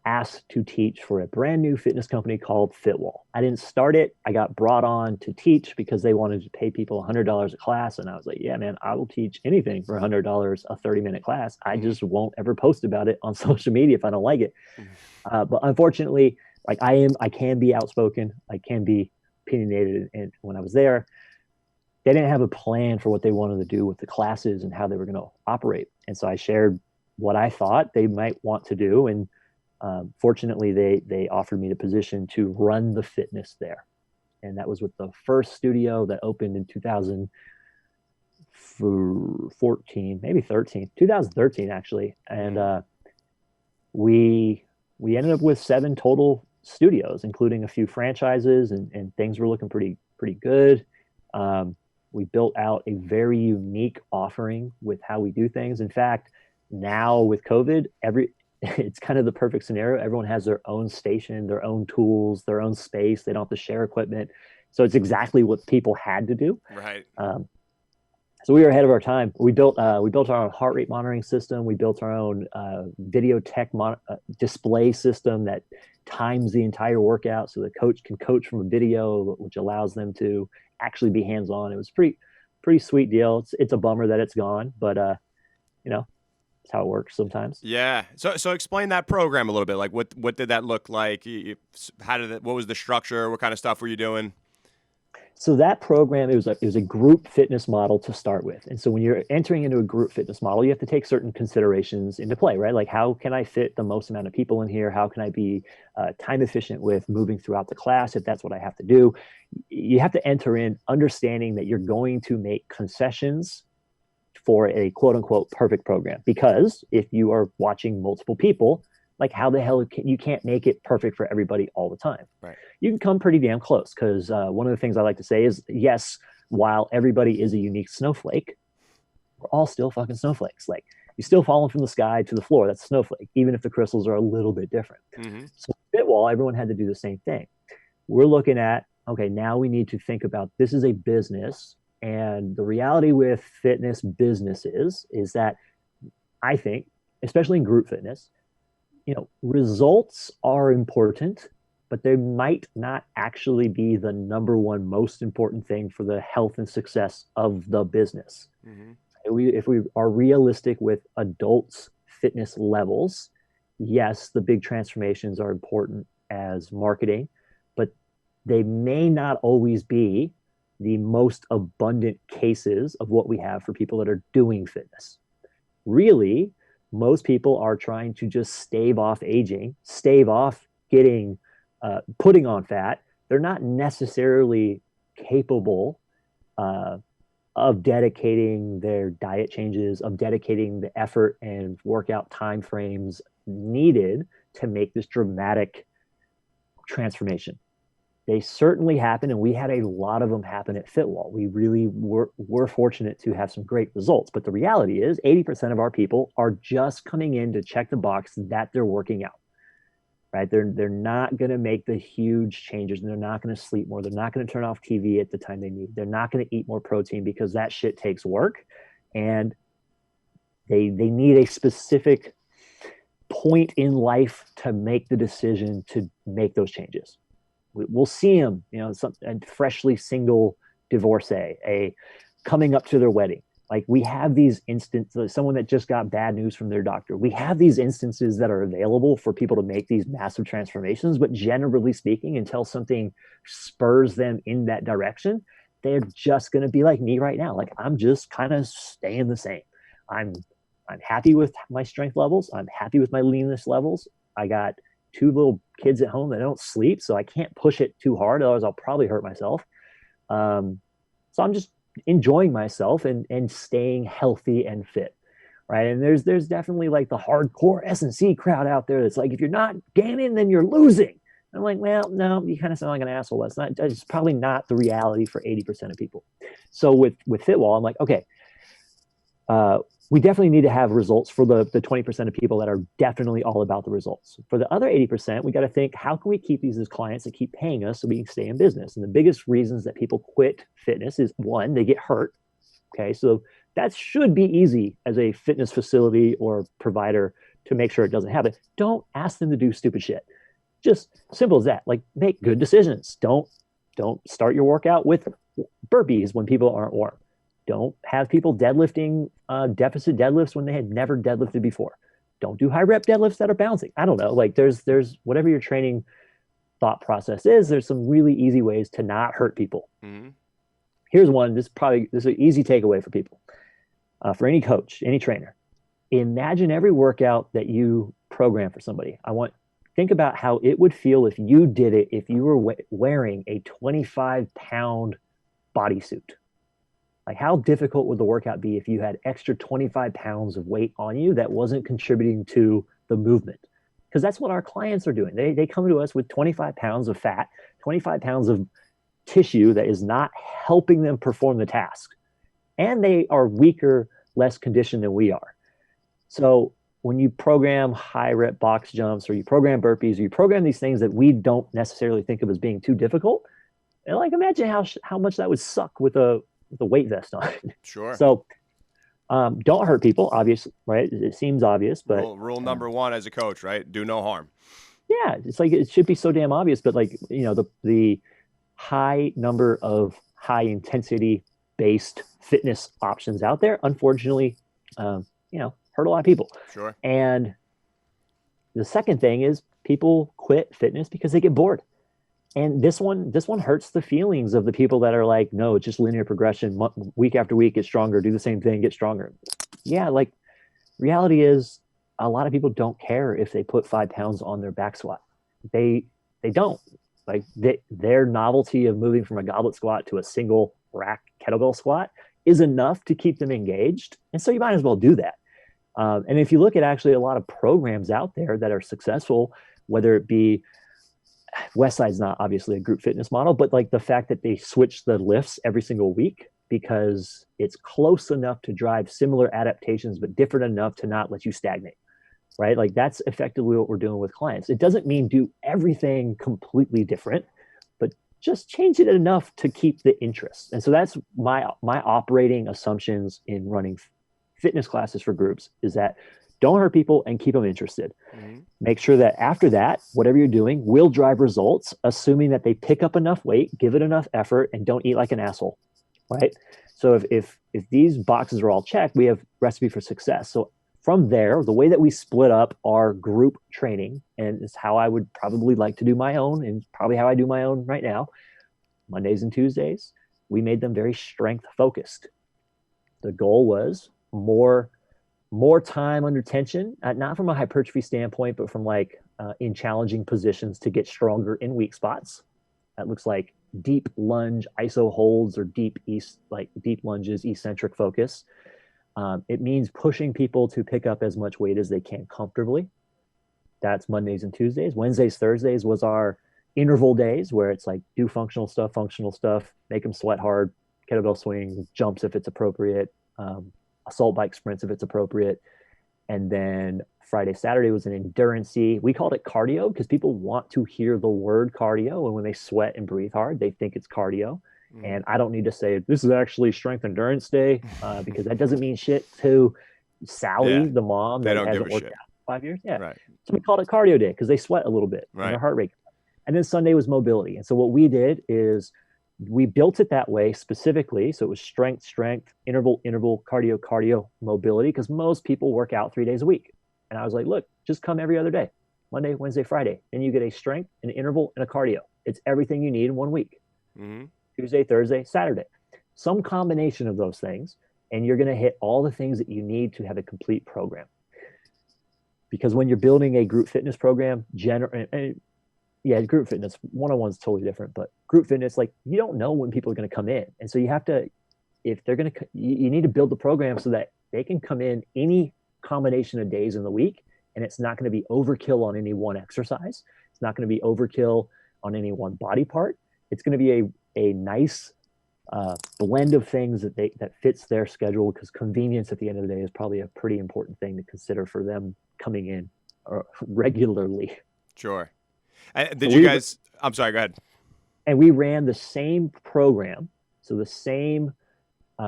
asked to teach for a brand new fitness company called Fitwall. I didn't start it. I got brought on to teach because they wanted to pay people $100 a class. And I was like, yeah, man, I will teach anything for $100, a 30-minute class. I just won't ever post about it on social media if I don't like it. But unfortunately, like I can be outspoken. I can be opinionated. And when I was there, they didn't have a plan for what they wanted to do with the classes and how they were going to operate. And so I shared what I thought they might want to do. And fortunately, they offered me the position to run the fitness there. And that was with the first studio that opened in 2014, maybe 2013, actually. And we ended up with 7 total studios, including a few franchises, and things were looking pretty good. We built out a very unique offering with how we do things. In fact, now with COVID, it's kind of the perfect scenario. Everyone has their own station, their own tools, their own space. They don't have to share equipment. So it's exactly what people had to do. Right. So we were ahead of our time. We built our own heart rate monitoring system. We built our own video tech display system that times the entire workout, so the coach can coach from a video, which allows them to actually be hands-on. It was pretty sweet deal. It's a bummer that it's gone, but it's how it works sometimes. Yeah. So explain that program a little bit. Like, what did that look like? What was the structure? What kind of stuff were you doing? So that program, it was a group fitness model to start with. And so when you're entering into a group fitness model, you have to take certain considerations into play, right? Like, how can I fit the most amount of people in here? How can I be time efficient with moving throughout the class, if that's what I have to do? You have to enter in understanding that you're going to make concessions for a quote unquote perfect program. Because if you are watching multiple people, like, how the hell you can't make it perfect for everybody all the time. Right. You can come pretty damn close, because one of the things I like to say is, yes, while everybody is a unique snowflake, we're all still fucking snowflakes. Like, you're still falling from the sky to the floor. That's a snowflake, even if the crystals are a little bit different. Mm-hmm. So Fitwall, everyone had to do the same thing. We're looking at, okay, now we need to think about, this is a business. And the reality with fitness businesses is that, I think, especially in group fitness, results are important, but they might not actually be the number one most important thing for the health and success of the business. Mm-hmm. If we are realistic with adults' fitness levels, yes, the big transformations are important as marketing, but they may not always be the most abundant cases of what we have for people that are doing fitness. Really, most people are trying to just stave off aging, stave off getting, putting on fat. They're not necessarily capable of dedicating their diet changes, of dedicating the effort and workout timeframes needed to make this dramatic transformation. They certainly happen, and we had a lot of them happen at Fitwall. We really were fortunate to have some great results. But the reality is 80% of our people are just coming in to check the box that they're working out, right? They're not going to make the huge changes. They're not going to sleep more. They're not going to turn off TV at the time they need. They're not going to eat more protein because that shit takes work. And they need a specific point in life to make the decision to make those changes. We'll see them, a freshly single divorcee, a coming up to their wedding. Like, we have these instances, someone that just got bad news from their doctor. We have these instances that are available for people to make these massive transformations, but generally speaking, until something spurs them in that direction, they're just going to be like me right now. Like, I'm just kind of staying the same. I'm happy with my strength levels. I'm happy with my leanness levels. I got 2 little kids at home that don't sleep, so I can't push it too hard, otherwise I'll probably hurt myself. So I'm just enjoying myself and staying healthy and fit, right? And there's definitely like the hardcore S&C crowd out there that's like, if you're not gaining, then you're losing. And I'm like, well, no, you kind of sound like an asshole. It's probably not the reality for 80% of people. So with Fitwall, I'm like, okay, we definitely need to have results for the 20% of people that are definitely all about the results. For the other 80%, we got to think, how can we keep these as clients that keep paying us so we can stay in business? And the biggest reasons that people quit fitness is, one, they get hurt. Okay, so that should be easy as a fitness facility or provider to make sure it doesn't happen. Don't ask them to do stupid shit. Just simple as that. Like, make good decisions. Don't start your workout with burpees when people aren't warm. Don't have people deadlifting deficit deadlifts when they had never deadlifted before. Don't do high rep deadlifts that are bouncing. I don't know. Like, there's whatever your training thought process is, there's some really easy ways to not hurt people. Mm-hmm. Here's one. This is an easy takeaway for people, for any coach, any trainer. Imagine every workout that you program for somebody. Think about how it would feel if you did it if you were wearing a 25-pound bodysuit. Like, how difficult would the workout be if you had extra 25 pounds of weight on you that wasn't contributing to the movement? Because that's what our clients are doing. They come to us with 25 pounds of fat, 25 pounds of tissue that is not helping them perform the task. And they are weaker, less conditioned than we are. So when you program high rep box jumps, or you program burpees, or you program these things that we don't necessarily think of as being too difficult, and like, imagine how much that would suck with the weight vest on. Sure. So don't hurt people, obviously, right? It seems obvious, but rule number one as a coach, right? Do no harm. Yeah, it's like, it should be so damn obvious, but like, the high number of high intensity based fitness options out there, unfortunately, hurt a lot of people. Sure. And the second thing is, people quit fitness because they get bored. And this one hurts the feelings of the people that are like, no, it's just linear progression. Week after week, get stronger, do the same thing, get stronger. Yeah, like, reality is, a lot of people don't care if they put 5 pounds on their back squat. They don't. Like, their novelty of moving from a goblet squat to a single rack kettlebell squat is enough to keep them engaged. And so you might as well do that. And if you look at actually a lot of programs out there that are successful, whether it be, Westside's not obviously a group fitness model, but like the fact that they switch the lifts every single week because it's close enough to drive similar adaptations, but different enough to not let you stagnate, right? Like, that's effectively what we're doing with clients. It doesn't mean do everything completely different, but just change it enough to keep the interest. And so that's my operating assumptions in running fitness classes for groups, is that don't hurt people and keep them interested. Mm-hmm. Make sure that after that, whatever you're doing will drive results, assuming that they pick up enough weight, give it enough effort, and don't eat like an asshole, right? So if these boxes are all checked, we have recipe for success. So from there, the way that we split up our group training, and it's how I would probably like to do my own, and probably how I do my own right now, Mondays and Tuesdays, we made them very strength focused. The goal was more more time under tension, not from a hypertrophy standpoint, but from like in challenging positions to get stronger in weak spots. That looks like deep lunge, iso holds, or deep lunges, eccentric focus. It means pushing people to pick up as much weight as they can comfortably. That's Mondays and Tuesdays. Wednesdays, Thursdays was our interval days where it's like do functional stuff, make them sweat hard, kettlebell swings, jumps if it's appropriate, assault bike sprints if it's appropriate. And then Friday, Saturday was an endurance-y. We called it cardio because people want to hear the word cardio. And when they sweat and breathe hard, they think it's cardio. And I don't need to say this is actually strength endurance day because that doesn't mean shit to Sally, the mom that hasn't worked out 5 years. Yeah. Right. So we called it cardio day because they sweat a little bit and their heart rate. And then Sunday was mobility. And so what we did is we built it that way specifically. So it was strength, interval, cardio, mobility, because most people work out 3 days a week. And I was like, look, just come every other day, Monday, Wednesday, Friday. Then you get a strength, an interval, and a cardio. It's everything you need in 1 week. Mm-hmm. Tuesday, Thursday, Saturday. Some combination of those things, and you're going to hit all the things that you need to have a complete program. Because when you're building a group fitness program, group fitness, one-on-one's totally different, but group fitness, like you don't know when people are going to come in. And so you have to, if they're going to, you need to build the program so that they can come in any combination of days in the week, and it's not going to be overkill on any one exercise. It's not going to be overkill on any one body part. It's going to be a nice blend of things that fits their schedule, because convenience at the end of the day is probably a pretty important thing to consider for them coming in regularly. Sure. I'm sorry, go ahead. And we ran the same program, so the same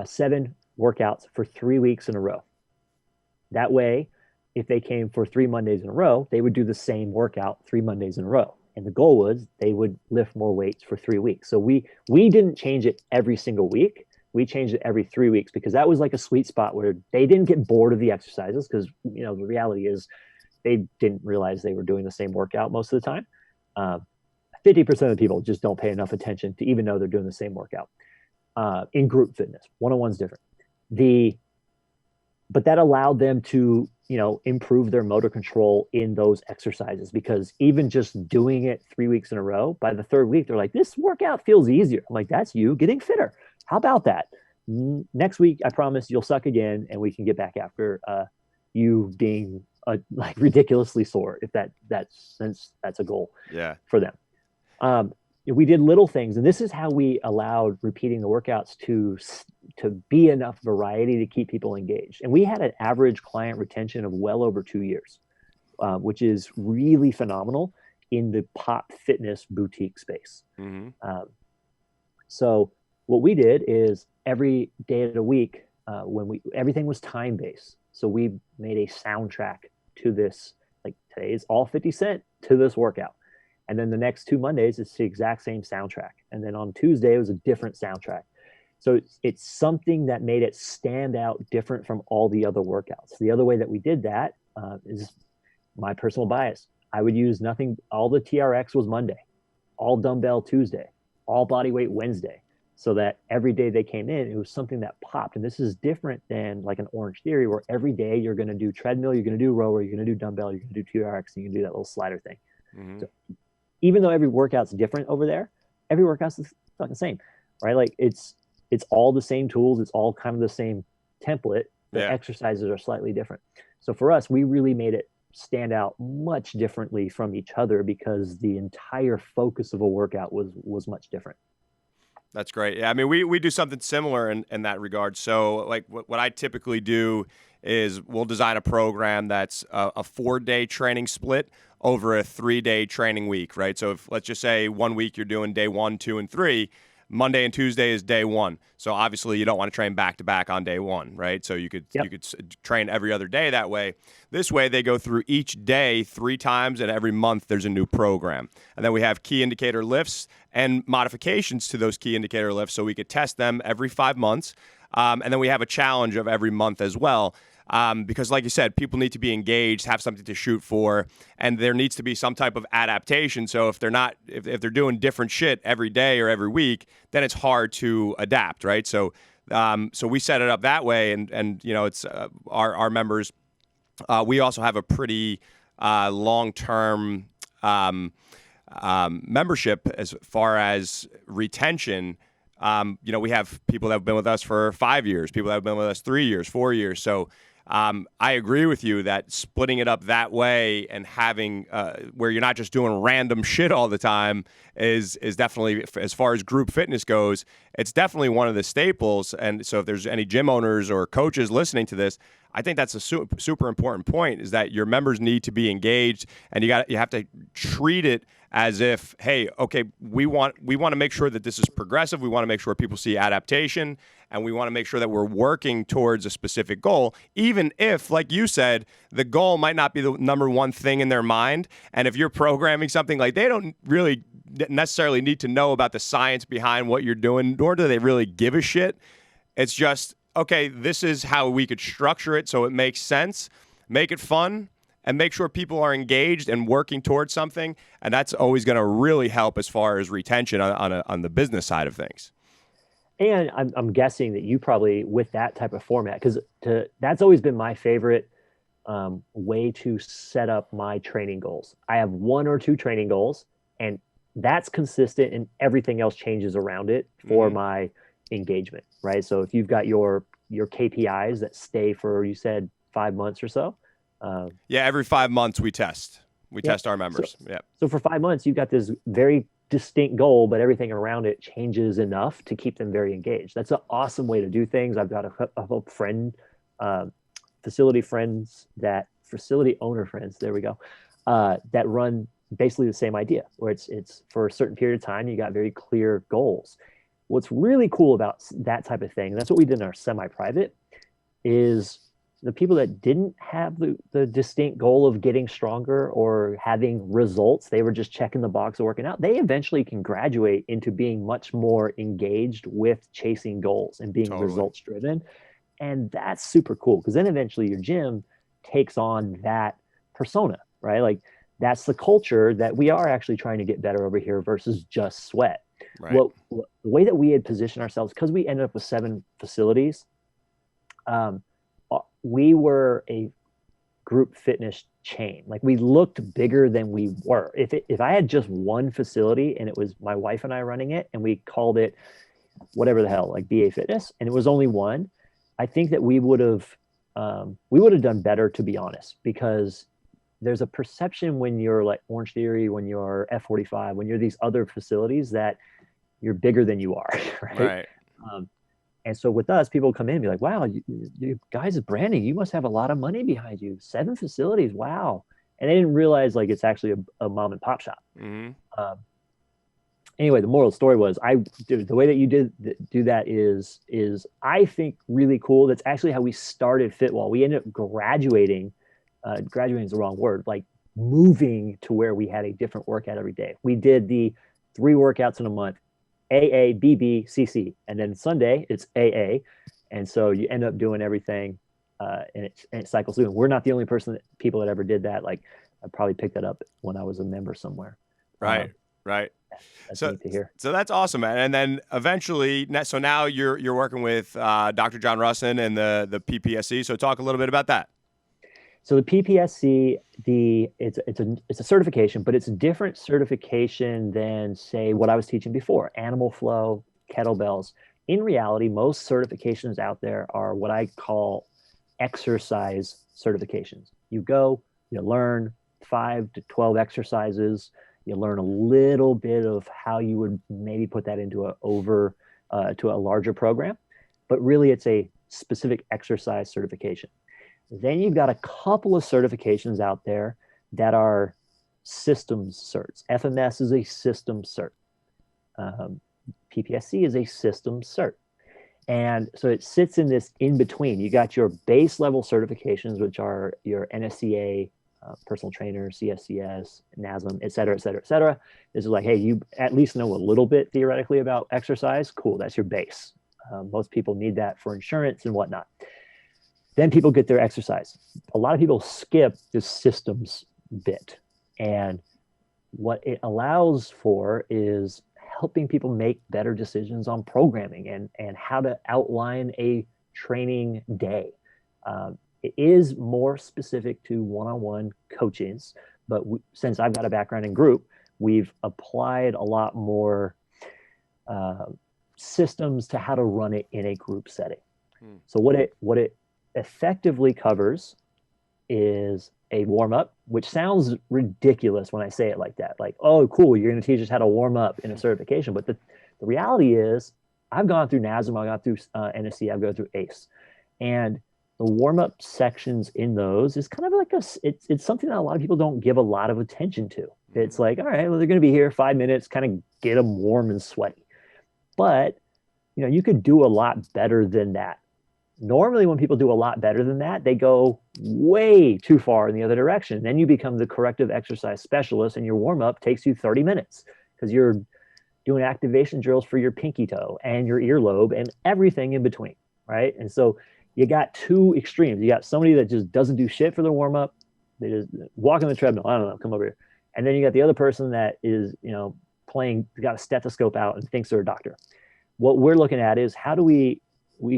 7 workouts for 3 weeks in a row. That way, if they came for 3 Mondays in a row, they would do the same workout 3 Mondays in a row. And the goal was they would lift more weights for 3 weeks. So we didn't change it every single week. We changed it every 3 weeks because that was like a sweet spot where they didn't get bored of the exercises, because the reality is they didn't realize they were doing the same workout most of the time. 50% of people just don't pay enough attention to even know they're doing the same workout. In group fitness, one-on-one's different. But that allowed them to, improve their motor control in those exercises, because even just doing it 3 weeks in a row, by the 3rd week, they're like, this workout feels easier. I'm like, that's you getting fitter. How about that? Next week, I promise you'll suck again, and we can get back after you being like ridiculously sore, if that's a goal for them. We did little things, and this is how we allowed repeating the workouts to be enough variety to keep people engaged. And we had an average client retention of well over 2 years, which is really phenomenal in the pop fitness boutique space. Mm-hmm. So what we did is every day of the week, everything was time based. So we made a soundtrack to this, like today is all 50 Cent to this workout. And then the next 2 Mondays, it's the exact same soundtrack. And then on Tuesday, it was a different soundtrack. So it's something that made it stand out different from all the other workouts. The other way that we did that is my personal bias. I would use nothing. All the TRX was Monday, all dumbbell Tuesday, all bodyweight Wednesday, so that every day they came in, it was something that popped. And this is different than like an Orange Theory, where every day you're going to do treadmill, you're going to do rower, you're going to do dumbbell, you're going to do TRX, and you can do that little slider thing. Mm-hmm. So even though every workout's different over there, every workout's fucking the same, right? Like it's all the same tools. It's all kind of the same template. The exercises are slightly different. So for us, we really made it stand out much differently from each other, because the entire focus of a workout was much different. That's great. Yeah, I mean, we do something similar in that regard. So like what I typically do is we'll design a program that's a 4-day training split over a 3-day training week, right? So if, let's just say 1 week you're doing day 1, 2, and 3, Monday and Tuesday is day 1. So obviously you don't want to train back to back on day 1, right? So you could train every other day that way. This way they go through each day 3 times, and every month there's a new program. And then we have key indicator lifts and modifications to those key indicator lifts, so we could test them every 5 months. And then we have a challenge of every month as well. Because like you said, people need to be engaged, have something to shoot for, and there needs to be some type of adaptation. So if they're doing different shit every day or every week, then it's hard to adapt, right? So So we set it up that way, and it's our members. We also have a pretty long-term membership as far as retention. We have people that have been with us for 5 years, people that have been with us 3 years, 4 years. So I agree with you that splitting it up that way and having where you're not just doing random shit all the time is definitely, as far as group fitness goes, it's definitely one of the staples. And so if there's any gym owners or coaches listening to this, I think that's a super important point, is that your members need to be engaged, and you have to treat it as if, hey, okay, we want to make sure that this is progressive. We want to make sure people see adaptation, and we want to make sure that we're working towards a specific goal, even if, like you said, the goal might not be the number one thing in their mind. And if you're programming something, like, they don't really necessarily need to know about the science behind what you're doing, nor do they really give a shit. It's just, okay, this is how we could structure it so it makes sense, make it fun, and make sure people are engaged and working towards something. And that's always going to really help as far as retention on the business side of things. And I'm guessing that you probably, with that type of format, because that's always been my favorite way to set up my training goals. I have 1 or 2 training goals, and that's consistent, and everything else changes around it for my engagement, right? So if you've got your KPIs that stay for, you said, 5 months or so. Every 5 months we test. We test our members. So for 5 months, you've got this very distinct goal, but everything around it changes enough to keep them very engaged. That's an awesome way to do things. I've got a friend, facility owner friends, there we go, that run basically the same idea, where it's for a certain period of time, you got very clear goals. What's really cool about that type of thing, and that's what we did in our semi-private, is the people that didn't have the distinct goal of getting stronger or having results, they were just checking the box of working out, they eventually can graduate into being much more engaged with chasing goals and being results driven. And that's super cool, because then eventually your gym takes on that persona, right? Like, that's the culture that we are actually trying to get better over here versus just sweat. Right. Well, the way that we had positioned ourselves, because we ended up with 7 facilities, we were a group fitness chain. Like, we looked bigger than we were. If I had just one facility and it was my wife and I running it, and we called it whatever the hell, like BA Fitness, and it was only one, I think that we would have done better, to be honest, because there's a perception when you're like Orange Theory, when you're F45, when you're these other facilities, that you're bigger than you are, right? And so with us, people come in and be like, wow, you guys' branding, you must have a lot of money behind you. 7 facilities, wow. And they didn't realize, like, it's actually a mom and pop shop. Anyway, the moral of the story was, the way that you do that is I think really cool. That's actually how we started Fitwall. We ended up graduating is the wrong word, like moving to where we had a different workout every day. We did the 3 workouts in a month, AA, BB, CC, and then Sunday it's AA. And so you end up doing everything, and it cycles through. And we're not the only people that ever did that. Like, I probably picked that up when I was a member somewhere. Right. That's neat to hear. So that's awesome, man. And then eventually, so now you're working with Dr. John Rusin and the PPSC. So talk a little bit about that. So the PPSC, it's a certification, but it's a different certification than, say, what I was teaching before, animal flow, kettlebells. In reality, most certifications out there are what I call exercise certifications. You go, you learn 5 to 12 exercises, you learn a little bit of how you would maybe put that into to a larger program, but really it's a specific exercise certification. Then you've got a couple of certifications out there that are systems certs. FMS is a system cert. PPSC is a system cert. And so it sits in this in between. You got your base level certifications, which are your NSCA, personal trainer, CSCS, NASM, et cetera, et cetera, et cetera. This is like, hey, you at least know a little bit theoretically about exercise. Cool, that's your base. Most people need that for insurance and whatnot. Then people get their exercise. A lot of people skip this systems bit. And what it allows for is helping people make better decisions on programming and how to outline a training day. It is more specific to one-on-one coachings, but since I've got a background in group, we've applied a lot more systems to how to run it in a group setting. So what it effectively covers is a warm-up, which sounds ridiculous when I say it like that. Like, oh, cool, you're going to teach us how to warm up in a certification. But the reality is, I've gone through NASM, I've gone through NSC, I've gone through ACE. And the warm-up sections in those is kind of like it's something that a lot of people don't give a lot of attention to. It's like, all right, well, they're going to be here 5 minutes, kind of get them warm and sweaty. But, you could do a lot better than that. Normally, when people do a lot better than that, they go way too far in the other direction. Then you become the corrective exercise specialist, and your warm-up takes you 30 minutes because you're doing activation drills for your pinky toe and your earlobe and everything in between, right? And so you got two extremes. You got somebody that just doesn't do shit for their warm-up. They just walk on the treadmill. I don't know, come over here. And then you got the other person that is, got a stethoscope out and thinks they're a doctor. What we're looking at is how do we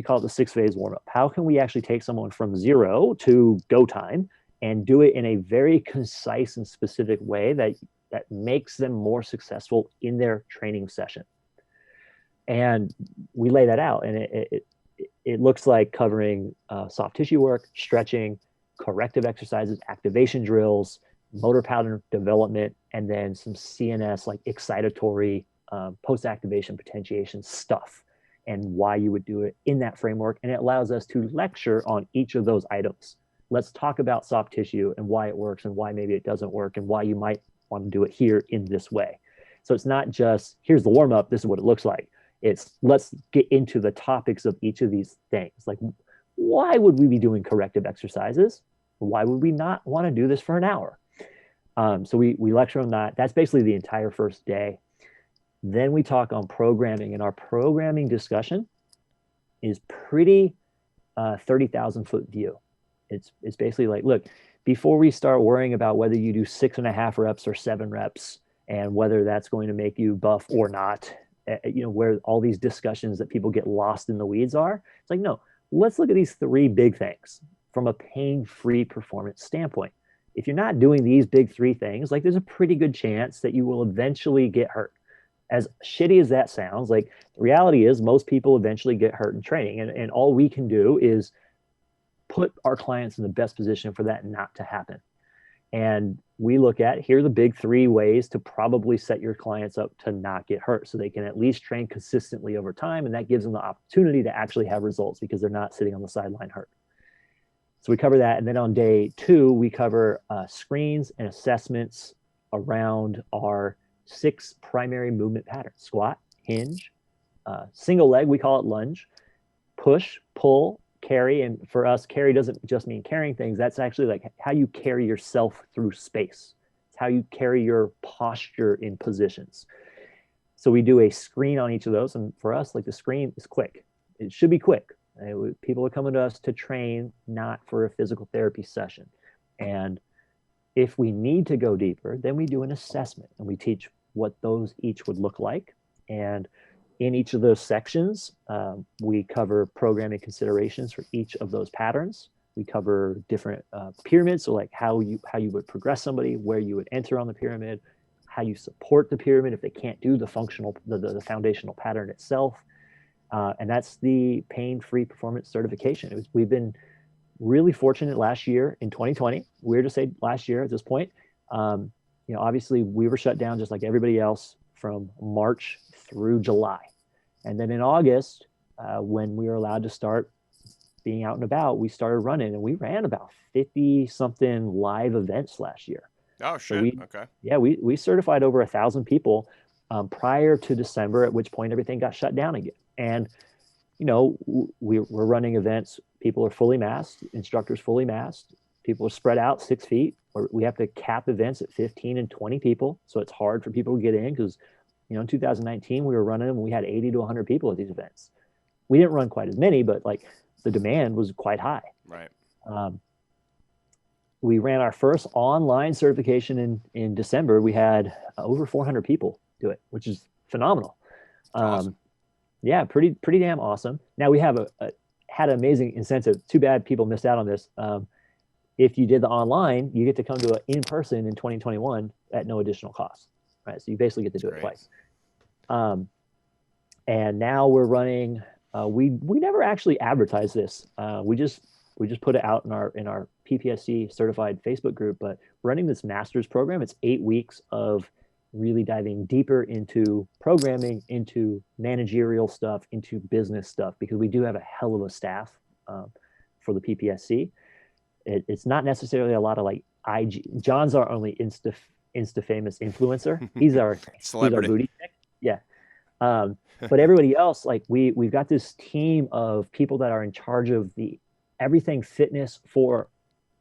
call it the 6-phase warm-up. How can we actually take someone from 0 to go time and do it in a very concise and specific way that makes them more successful in their training session? And we lay that out, and it looks like covering soft tissue work, stretching, corrective exercises, activation drills, motor pattern development, and then some CNS like excitatory post-activation potentiation stuff, and why you would do it in that framework. And it allows us to lecture on each of those items. Let's talk about soft tissue and why it works and why maybe it doesn't work and why you might want to do it here in this way. So it's not just, here's the warm-up, this is what it looks like. It's let's get into the topics of each of these things. Like, why would we be doing corrective exercises? Why would we not want to do this for an hour? So we lecture on that. That's basically the entire first day. Then we talk on programming, and our programming discussion is pretty 30,000 foot view. It's basically like, look, before we start worrying about whether you do 6.5 reps or 7 reps and whether that's going to make you buff or not, where all these discussions that people get lost in the weeds are, it's like, no, let's look at these 3 big things from a pain-free performance standpoint. If you're not doing these big 3 things, like, there's a pretty good chance that you will eventually get hurt. As shitty as that sounds, like, the reality is most people eventually get hurt in training, and all we can do is put our clients in the best position for that not to happen. And we look at, here are the big 3 ways to probably set your clients up to not get hurt so they can at least train consistently over time, and that gives them the opportunity to actually have results because they're not sitting on the sideline hurt. So we cover that, and then on day 2, we cover screens and assessments around our 6 primary movement patterns: squat, hinge, single leg, we call it lunge, push, pull, carry. And for us, carry doesn't just mean carrying things. That's actually like how you carry yourself through space. It's how you carry your posture in positions. So we do a screen on each of those. And for us, like, the screen is quick. It should be quick. People are coming to us to train, not for a physical therapy session. And if we need to go deeper, then we do an assessment and we teach what those each would look like. And in each of those sections, we cover programming considerations for each of those patterns. We cover different pyramids, so like how you would progress somebody, where you would enter on the pyramid, how you support the pyramid if they can't do the foundational pattern itself. And that's the pain-free performance certification. We've been really fortunate last year in 2020. Weird to say last year at this point. Obviously we were shut down just like everybody else from March through July. And then in August, when we were allowed to start being out and about, we started running, and we ran about 50 something live events last year. Oh, shit. So okay. Yeah, we certified over 1,000 people prior to December, at which point everything got shut down again. And, we're running events. People are fully masked, instructors fully masked. People are spread out 6 feet. We have to cap events at 15 and 20 people. So it's hard for people to get in because, in 2019, we were running them and we had 80 to 100 people at these events. We didn't run quite as many, but like the demand was quite high. Right. We ran our first online certification in December. We had over 400 people do it, which is phenomenal. Awesome. Yeah, pretty damn awesome. Now we have had an amazing incentive. Too bad people missed out on this. If you did the online, you get to come to an in-person in 2021 at no additional cost, right? So you basically get to do it twice. And now we're running. We never actually advertised this. We just put it out in our PPSC certified Facebook group. But running this master's program, it's 8 weeks of really diving deeper into programming, into managerial stuff, into business stuff, because we do have a hell of a staff for the PPSC. It's not necessarily a lot of like IG. John's our only Insta famous influencer. He's our celebrity. He's our booty pick. Yeah. But everybody else, like we've got this team of people that are in charge of the everything fitness for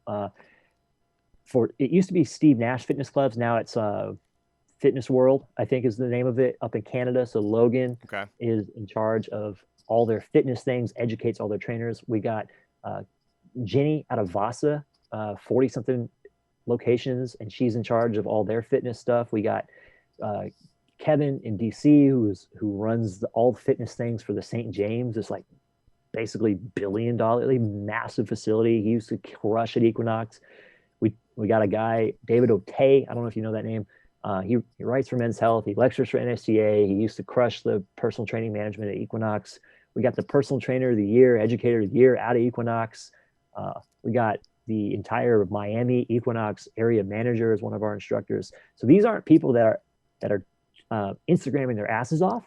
it used to be Steve Nash Fitness Clubs. Now it's Fitness World, I think is the name of it, up in Canada. So Logan is in charge of all their fitness things, educates all their trainers. We got Jenny out of Vasa, 40 something locations, and she's in charge of all their fitness stuff. We got Kevin in DC, who runs all the fitness things for the St. James. It's like basically $1 billion, massive facility. He used to crush at Equinox. We got a guy, David Otay. I don't know if you know that name. He writes for Men's Health. He lectures for NSGA. He used to crush the personal training management at Equinox. We got the personal trainer of the year, educator of the year out of Equinox. We got the entire Miami Equinox area manager as one of our instructors. So these aren't people that are Instagramming their asses off.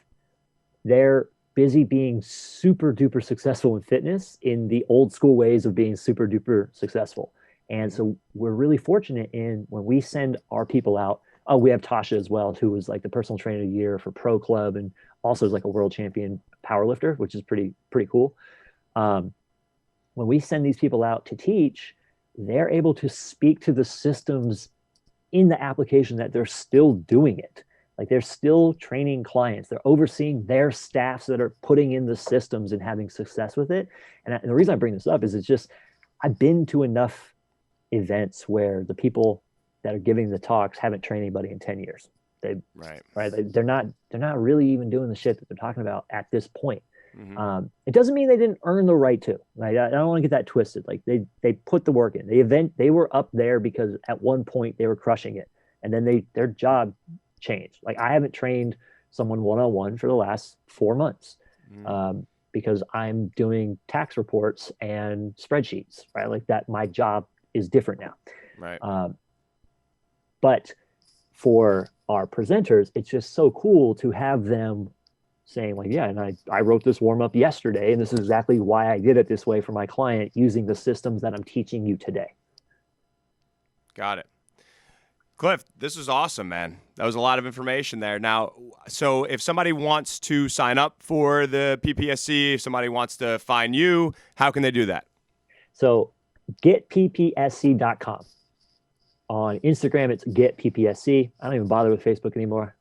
They're busy being super duper successful in fitness in the old school ways of being super duper successful. And so we're really fortunate in when we send our people out. Oh, we have Tasha as well, who was like the personal trainer of the year for Pro Club and also is like a world champion powerlifter, which is pretty cool. When we send these people out to teach, they're able to speak to the systems in the application that they're still doing it. Like they're still training clients. They're overseeing their staffs that are putting in the systems and having success with it. And the reason I bring this up is it's just, I've been to enough events where the people that are giving the talks haven't trained anybody in 10 years. They're not really even doing the shit that they're talking about at this point. Mm-hmm. It doesn't mean they didn't earn the right to. Right? I don't want to get that twisted. Like they put the work in. They were up there because at one point they were crushing it, and then their job changed. Like I haven't trained someone one-on-one for the last 4 months because I'm doing tax reports and spreadsheets. Right, like that. My job is different now. Right. But for our presenters, it's just so cool to have them saying like, yeah, and I wrote this warm up yesterday, and this is exactly why I did it this way for my client using the systems that I'm teaching you today. Got it. Cliff, this is awesome, man. That was a lot of information there. Now, so if somebody wants to sign up for the PPSC, if somebody wants to find you, how can they do that? So getppsc.com. On Instagram, it's getppsc. I don't even bother with Facebook anymore.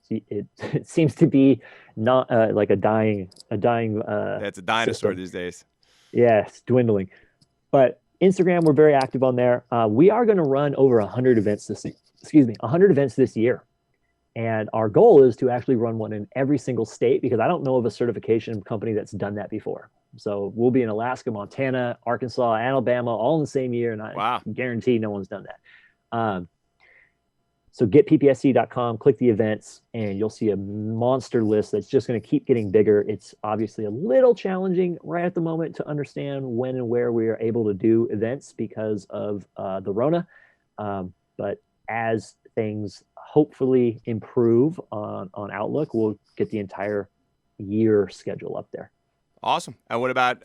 It seems to be not like a dying. It's a dinosaur system these days. Yeah, it's dwindling. But Instagram, we're very active on there. We are going to run over 100 events this year. And our goal is to actually run one in every single state, because I don't know of a certification company that's done that before. So we'll be in Alaska, Montana, Arkansas, Alabama, all in the same year. And I guarantee no one's done that. So getppsc.com, click the events, and you'll see a monster list that's just going to keep getting bigger. It's obviously a little challenging right at the moment to understand when and where we are able to do events because of the Rona. But as things hopefully improve on Outlook, we'll get the entire year schedule up there. Awesome. And what about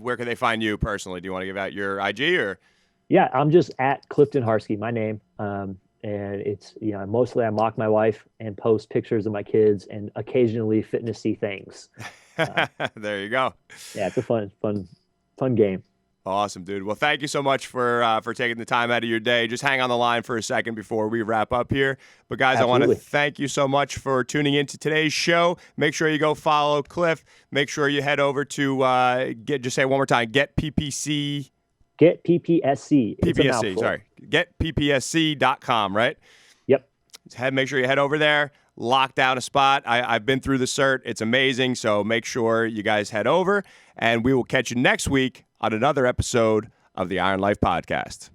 where can they find you personally? Do you want to give out your IG or? Yeah, I'm just at Clifton Harski, my name. And it's, mostly I mock my wife and post pictures of my kids and occasionally fitnessy things. There you go. Yeah, it's a fun game. Awesome, dude. Well, thank you so much for taking the time out of your day. Just hang on the line for a second before we wrap up here. But guys, Absolutely. I want to thank you so much for tuning into today's show. Make sure you go follow Cliff. Make sure you head over to just say it one more time, Get PPC. Get PPSC. PPSC, sorry. GetPPSC.com, right? Yep. Make sure you head over there, lock down a spot. I've been through the cert. It's amazing. So make sure you guys head over, and we will catch you next week on another episode of the Iron Life Podcast.